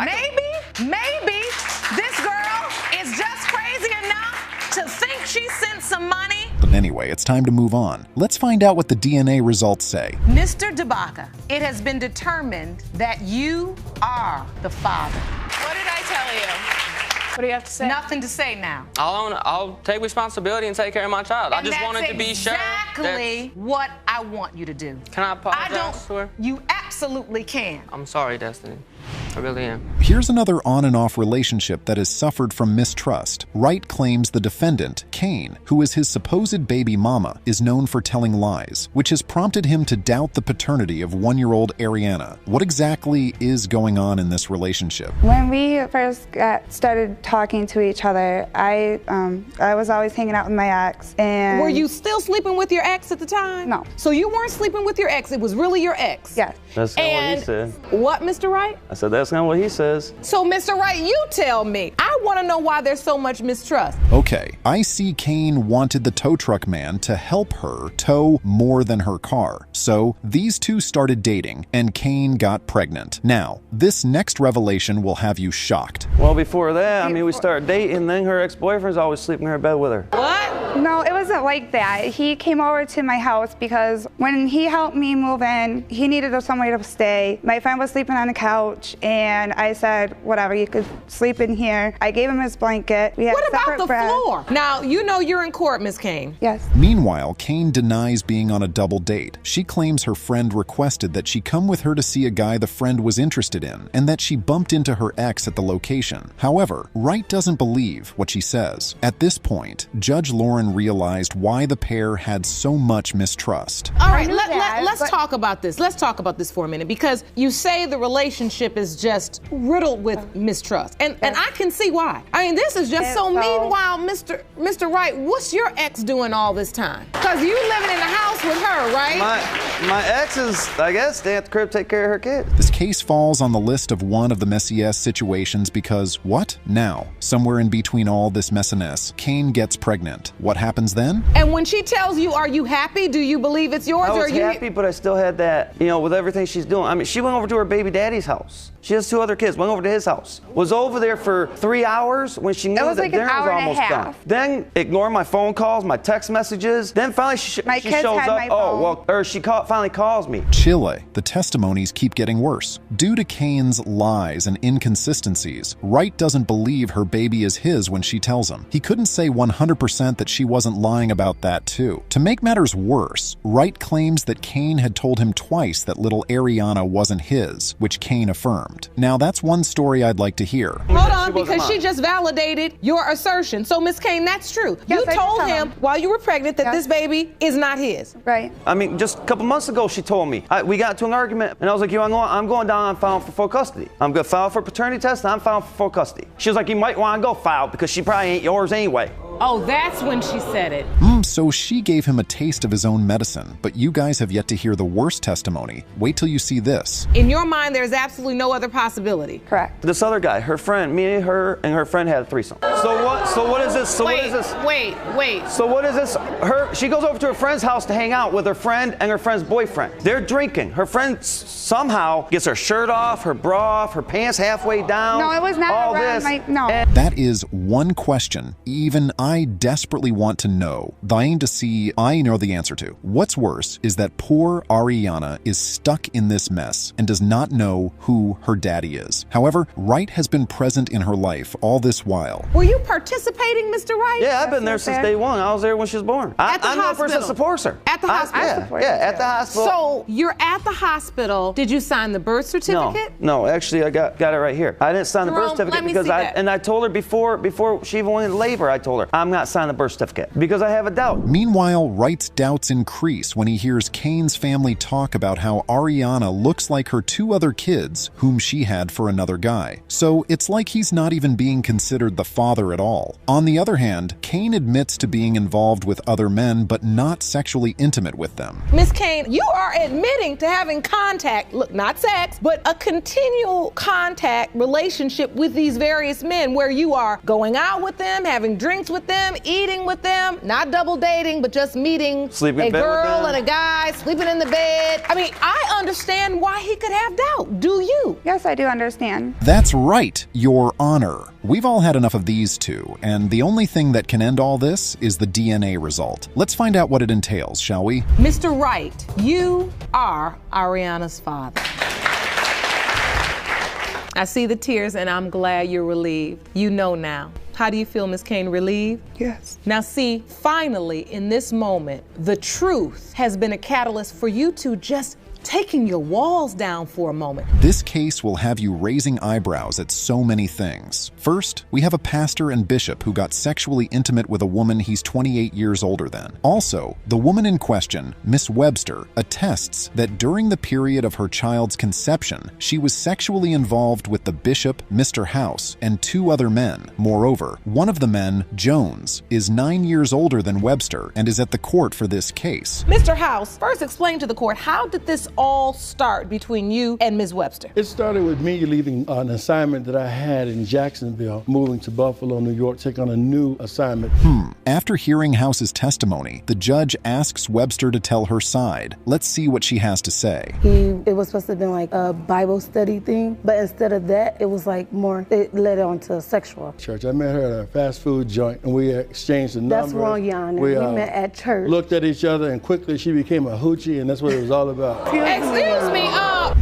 maybe this girl is just crazy enough to think she sent some money. But anyway, it's time to move on. Let's find out what the DNA results say. Mr. DeBaca, it has been determined that you are the father. What did I tell you? What do you have to say? Nothing to say now. I'll take responsibility and take care of my child. I And just that's wanted to be sure. exactly what I want you to do. Can I apologize to her? You absolutely can. I'm sorry, Destiny. I really am. Here's another on and off relationship that has suffered from mistrust. Wright claims the defendant, Kane, who is his supposed baby mama, is known for telling lies, which has prompted him to doubt the paternity of 1-year-old Ariana. What exactly is going on in this relationship? When we first started talking to each other, I was always hanging out with my ex. And Were you still sleeping with your ex at the time? No. So you weren't sleeping with your ex, it was really your ex? Yes. That's not what he said. What, Mr. Wright? I said, that's not what he says. So, Mr. Wright, you tell me. I want to know why there's so much mistrust. Okay, I see Kane wanted the tow truck man to help her tow more than her car. So these two started dating, and Kane got pregnant. Now, this next revelation will have you shocked. Well, before that, I mean, we started dating, then her ex-boyfriend's always sleeping in her bed with her. What? No, it wasn't like that. He came over to my house because when he helped me move in, he needed somewhere to stay. My friend was sleeping on the couch, and I said, whatever, you could sleep in here. I gave him his blanket. We had What about separate the beds. floor? Now, you know you're in court, Miss Kane. Yes. Meanwhile, Kane denies being on a double date. She claims her friend requested that she come with her to see a guy the friend was interested in, and that she bumped into her ex at the location. However, Wright doesn't believe what she says. At this point, Judge Lauren realized why the pair had so much mistrust. All right, let's talk about this. Let's talk about this for a minute, because you say the relationship is just riddled with mistrust, and I can see why. I mean, this is just so. Meanwhile, Mr. Wright, what's your ex doing all this time? Because you living in the house with her, right? My ex is, I guess, stay at the crib, take care of her kid. This case falls on the list of one of the messiest situations because what? Now, somewhere in between all this messiness, Kane gets pregnant. What happens then? And when she tells you, are you happy? Do you believe it's yours? I was or you happy, but I still had that, you know, with everything she's doing. I mean, she went over to her baby daddy's house. She has 2 other kids, went over to his house. Was over there for 3 hours when she knew that dinner was almost done. Then ignore my phone calls, my text messages. Then finally she shows up. She finally calls me. Chile, the testimonies keep getting worse. Due to Kane's lies and inconsistencies, Wright doesn't believe her baby is his when she tells him. He couldn't say 100% that she wasn't lying about that too. To make matters worse, Wright claims that Kane had told him twice that little Ariana wasn't his, which Kane affirmed. Now that's one story I'd like to hear. Hold on, because she just validated your assertion. So, Miss Kane, that's true. Yes, you told him while you were pregnant that this baby is not his. Right. I mean, just a couple months ago, she told me. We got into an argument, and I was like, I'm going down and filing for full custody. I'm going to file for paternity test, and I'm filing for full custody. She was like, you might want to go file because she probably ain't yours anyway. Oh, that's when she said it. So she gave him a taste of his own medicine, but you guys have yet to hear the worst testimony. Wait till you see this. In your mind, there's absolutely no other possibility. Correct. This other guy, her friend, me, her, and her friend had a threesome. So what is this? So what is this? Wait. So what is this? She goes over to her friend's house to hang out with her friend and her friend's boyfriend. They're drinking. Her friend somehow gets her shirt off, her bra off, her pants halfway down. No, it was not all around this. no. That is one question even I desperately want to know. Dying to see I know the answer to. What's worse is that poor Ariana is stuck in this mess and does not know who her daddy is. However, Wright has been present in her life all this while. Were you participating, Mr. Wright? Yeah, I've been there since day one. I was there when she was born. I'm the person that supports her. At the hospital? Yeah, at the hospital. So you're at the hospital. Did you sign the birth certificate? No, actually I got it right here. I didn't sign the birth certificate because I told her before she even went into labor, I told her I'm not signing the birth certificate because I have a doubt. Meanwhile, Wright's doubts increase when he hears Kane's family talk about how Ariana looks like her 2 other kids whom she had for another guy. So it's like he's not even being considered the father at all. On the other hand, Kane admits to being involved with other men but not sexually intimate with them. Miss Kane, you are admitting to having contact, look, not sex, but a continual contact relationship with these various men where you are going out with them, having drinks with them, eating with them, not double dating, but just meeting a girl and a guy, sleeping in the bed. I mean, I understand why he could have doubt. Do you? Yes, I do understand. That's right, Your Honor. We've all had enough of these two, and the only thing that can end all this is the DNA result. Let's find out what it entails, shall we? Mr. Wright, you are Ariana's father. I see the tears and I'm glad you're relieved. You know now. How do you feel, Ms. Kane? Relieved? Yes. Now see, finally, in this moment, the truth has been a catalyst for you to just taking your walls down for a moment. This case will have you raising eyebrows at so many things. First, we have a pastor and bishop who got sexually intimate with a woman he's 28 years older than. Also, the woman in question, Miss Webster, attests that during the period of her child's conception, she was sexually involved with the bishop, Mr. House, and 2 other men. Moreover, one of the men, Jones, is 9 years older than Webster and is at the court for this case. Mr. House, first explain to the court, how did this all start between you and Ms. Webster? It started with me leaving an assignment that I had in Jacksonville, moving to Buffalo, New York, take on a new assignment. After hearing House's testimony, the judge asks Webster to tell her side. Let's see what she has to say. It was supposed to have been like a Bible study thing, but instead of that, it was like more, it led on to sexual. Church, I met her at a fast food joint, and we exchanged the numbers. That's wrong, Your Honor. We met at church. Looked at each other, and quickly she became a hoochie, and that's what it was all about. Excuse me,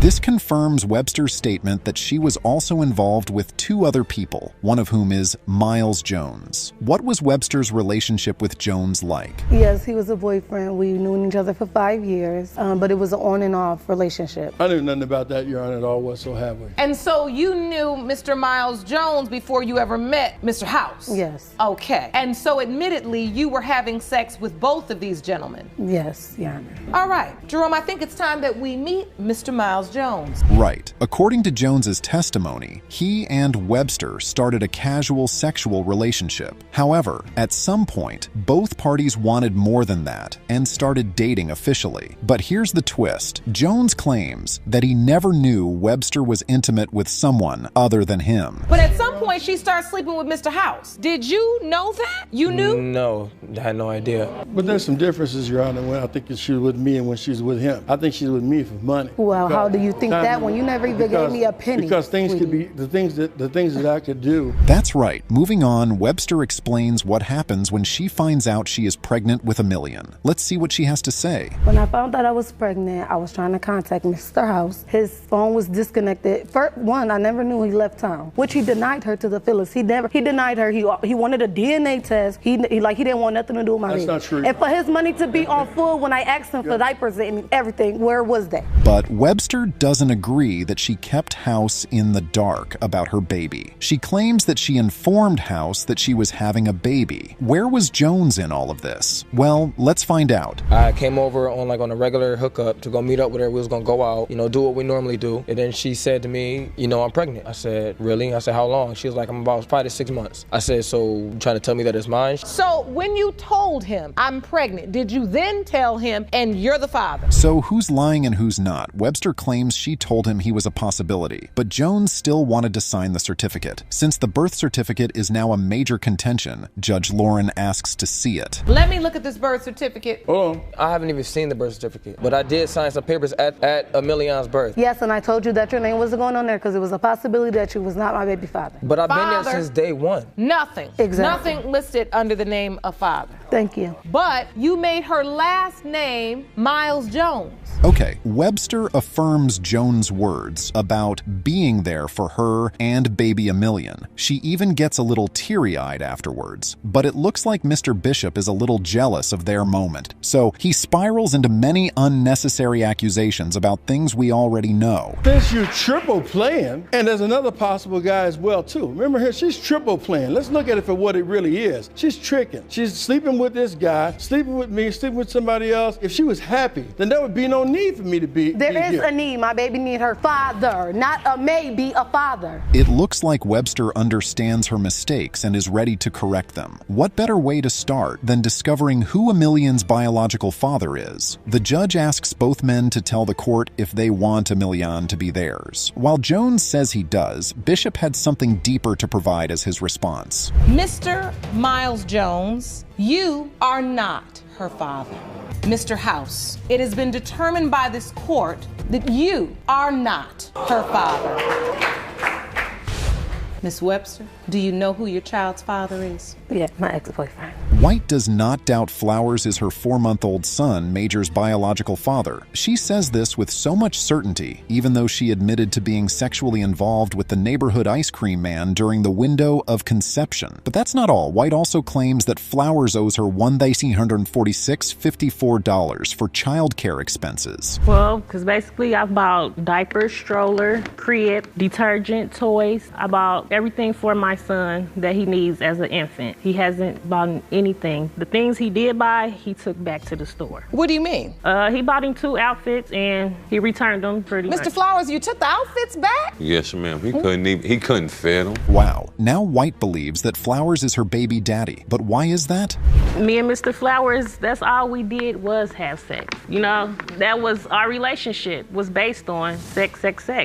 This confirms Webster's statement that she was also involved with 2 other people, one of whom is Miles Jones. What was Webster's relationship with Jones like? Yes, he was a boyfriend. We knew each other for 5 years, but it was an on and off relationship. I knew nothing about that, Your Honor, at all whatsoever. And so you knew Mr. Miles Jones before you ever met Mr. House? Yes. Okay. And so admittedly, you were having sex with both of these gentlemen? Yes, Your Honor. All right. Jerome, I think it's time that we meet Mr. Miles Jones. Right. According to Jones's testimony, he and Webster started a casual sexual relationship. However, at some point, both parties wanted more than that and started dating officially. But here's the twist. Jones claims that he never knew Webster was intimate with someone other than him. But at some point, she started sleeping with Mr. House. Did you know that? You knew? No, I had no idea. But there's some differences, Your Honor, when I think she was with me and when she's with him. I think she's with me for money. Well, how do you think that when you never even gave me a penny? Because things could be, the things that I could do. That's right. Moving on, Webster explains what happens when she finds out she is pregnant with Emilian. Let's see what she has to say. When I found out I was pregnant, I was trying to contact Mr. House. His phone was disconnected. First one, I never knew he left town, which he denied her to the Phyllis. He denied her. He wanted a DNA test. He didn't want nothing to do with my baby. That's not true. And for his money to be on full when I asked him for diapers and everything, where was that? But Webster doesn't agree that she kept House in the dark about her baby. She claims that she informed House that she was having a baby. Where was Jones in all of this? Well, let's find out. I came over on a regular hookup to go meet up with her. We was gonna go out, do what we normally do. And then she said to me, I'm pregnant. I said, really? I said, how long? She was like, I'm about 5 to 6 months. I said, so you trying to tell me that it's mine? So when you told him, I'm pregnant, did you then tell him, and you're the father? So who's lying and who's not? Webster claims she told him he was a possibility, but Jones still wanted to sign the certificate. Since the birth certificate is now a major contention, Judge Lauren asks to see it. Let me look at this birth certificate. I haven't even seen the birth certificate, but I did sign some papers at Emilian's birth. Yes, and I told you that your name wasn't going on there because it was a possibility that you was not my baby father. But I've been there since day one. Nothing. Exactly. Nothing listed under the name of father. Thank you. But you made her last name Miles Jones. Okay, Webster affirms Jones' words about being there for her and baby Emilian. She even gets a little teary-eyed afterwards. But it looks like Mr. Bishop is a little jealous of their moment. So he spirals into many unnecessary accusations about things we already know. Since you're triple playing, and there's another possible guy as well too. Remember here, she's triple playing. Let's look at it for what it really is. She's tricking. She's sleeping with this guy, sleeping with me, sleeping with somebody else. If she was happy, then there would be no need for me to be There is here. a need. My baby need her father, not a maybe, a father. It looks like Webster understands her mistakes and is ready to correct them. What better way to start than discovering who Emilian's biological father is? The judge asks both men to tell the court if they want Emilian to be theirs. While Jones says he does, Bishop had something deeper to provide as his response. Mr. Miles Jones, you are not her father. Mr. House, it has been determined by this court that you are not her father. Miss Webster, do you know who your child's father is? Yeah, my ex-boyfriend. White does not doubt Flowers is her 4-month-old son, Major's biological father. She says this with so much certainty, even though she admitted to being sexually involved with the neighborhood ice cream man during the window of conception. But that's not all. White also claims that Flowers owes her $1,346.54 for childcare expenses. Well, because basically I bought diapers, stroller, crib, detergent, toys. I bought everything for my son that he needs as an infant. He hasn't bought anything. The things he did buy, he took back to the store. What do you mean? He bought him 2 outfits and he returned them pretty much. Mr. Flowers, you took the outfits back? Yes, ma'am. He couldn't fit them. Wow. Now White believes that Flowers is her baby daddy. But why is that? Me and Mr. Flowers, that's all we did was have sex. You know, that was our relationship, was based on sex,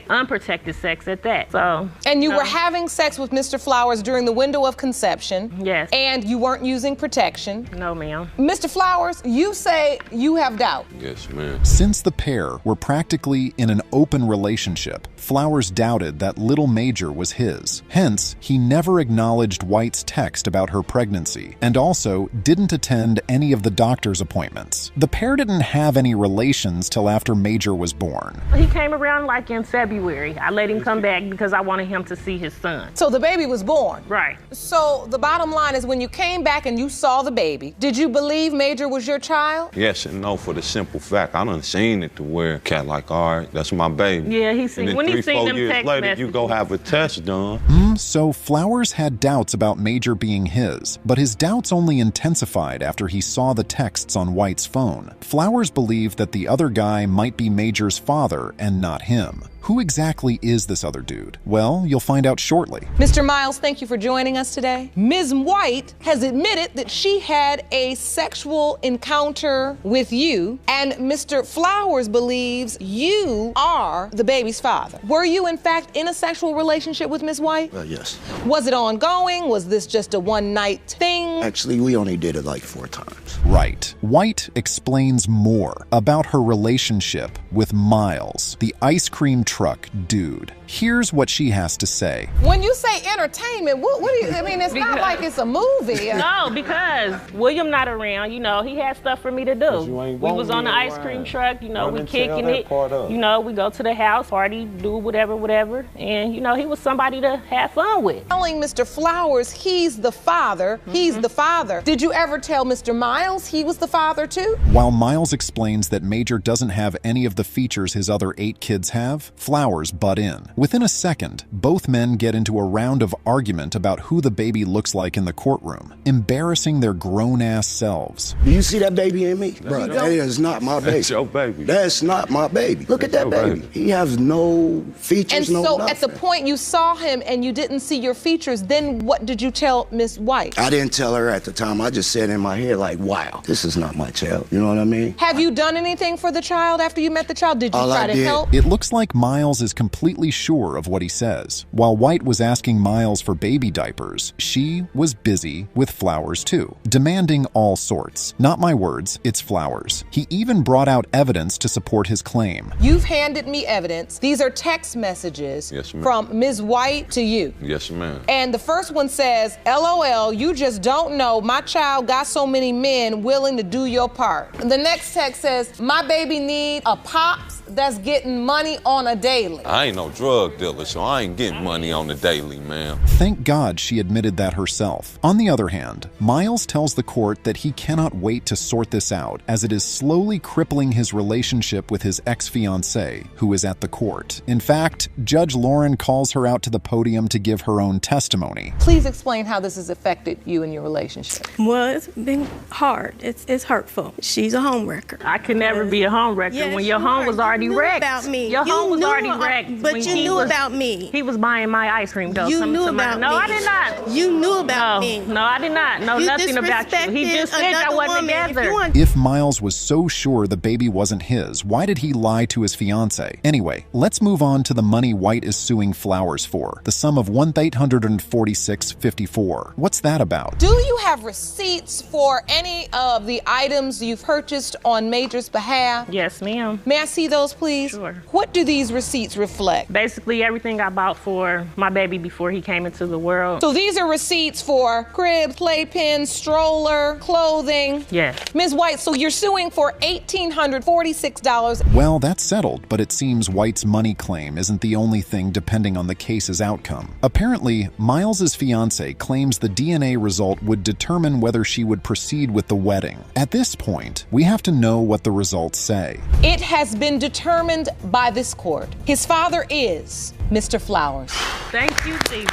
unprotected sex at that. So. And you were having sex with Mr. Flowers during the window of conception. Yes. And you weren't using protection. No, ma'am. Mr. Flowers, you say you have doubt. Yes, ma'am. Since the pair were practically in an open relationship, Flowers doubted that little Major was his. Hence, he never acknowledged White's text about her pregnancy, and also didn't attend any of the doctor's appointments. The pair didn't have any relations till after Major was born. He came around like in February. I let him come back because I wanted him to see his son. So the baby was born? Right. So the bottom line is, when you came back and you saw the baby, did you believe Major was your child? Yes and no, for the simple fact, I done seen it to where cat like, all right, that's my baby. Yeah, he seen, when he seen them 3-4 years text later, messages. you go have a test done. So Flowers had doubts about Major being his, but his doubts only intensified after he saw the texts on White's phone. Flowers believed that the other guy might be Major's father and not him. Who exactly is this other dude? Well, you'll find out shortly. Mr. Miles, thank you for joining us today. Ms. White has admitted that she had a sexual encounter with you, and Mr. Flowers believes you are the baby's father. Were you, in fact, in a sexual relationship with Ms. White? Yes. Was it ongoing? Was this just a one-night thing? Actually, we only did it like 4 times. Right. White explains more about her relationship with Miles, the ice cream truck dude. Here's what she has to say. When you say entertainment, what do you, I mean, it's not like it's a movie. No, because William not around, you know, he had stuff for me to do. We was on the ice cream truck, you know, we kicking it, you know, we go to the house, party, do whatever, and, you know, he was somebody to have fun with. Telling Mr. Flowers he's the father, he's the father. Did you ever tell Mr. Miles he was the father too? While Miles explains that Major doesn't have any of the features his other 8 kids have, Flowers butt in. Within a second, both men get into a round of argument about who the baby looks like in the courtroom, embarrassing their grown-ass selves. Do you see that baby in me? Bro, that is not my baby. That's your baby. That's not my baby. Look at that baby. He has no features, and no so nothing. at the point you saw him and you didn't see your features, then what did you tell Miss White? I didn't tell her at the time. I just said in my head like, wow, this is not my child. You know what I mean? Have you done anything for the child after you met the child? Did you try to help? It looks like Miles is completely sure of what he says. While White was asking Miles for baby diapers, she was busy with Flowers too, demanding all sorts. Not my words, it's Flowers. He even brought out evidence to support his claim. You've handed me evidence. These are text messages from Ms. White to you. Yes, ma'am. And the first one says, LOL, you just don't know my child got so many men willing to do your part. And the next text says, my baby need a pops that's getting money on a daily. I ain't no drug dealer, so I ain't getting money on the daily, ma'am. Thank God she admitted that herself. On the other hand, Miles tells the court that he cannot wait to sort this out, as it is slowly crippling his relationship with his ex-fiancée, who is at the court. In fact, Judge Lauren calls her out to the podium to give her own testimony. Please explain how this has affected you and your relationship. Well, it's been hard. It's hurtful. She's a homewrecker. I could never be a homewrecker. Yes, when your home was already wrecked. About me. Your home was already wrecked. But you knew about me. He was buying my ice cream though. You knew about me. No, I did not. You knew about me. No, I did not know nothing about you. He just said I wasn't together. If Miles was so sure the baby wasn't his, why did he lie to his fiancée? Anyway, let's move on to the money White is suing Flowers for, the sum of $1,846.54. What's that about? Do you have receipts for any of the items you've purchased on Major's behalf? Yes, ma'am. May I see those, please? Sure. What do these receipts reflect? Basically everything I bought for my baby before he came into the world. So these are receipts for crib, playpen, stroller, clothing. Yes. Ms. White, so you're suing for $1,846. Well, that's settled, but it seems White's money claim isn't the only thing depending on the case's outcome. Apparently, Miles's fiancée claims the DNA result would would determine whether she would proceed with the wedding. At this point, we have to know what the results say. It has been determined by this court. His father is Mr. Flowers. Thank you, Jesus.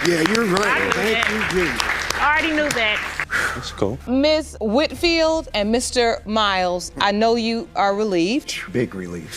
Yeah, you're right. Thank you, Jesus. I already knew that. Let's go. Ms. Whitfield and Mr. Miles, I know you are relieved. Big relief.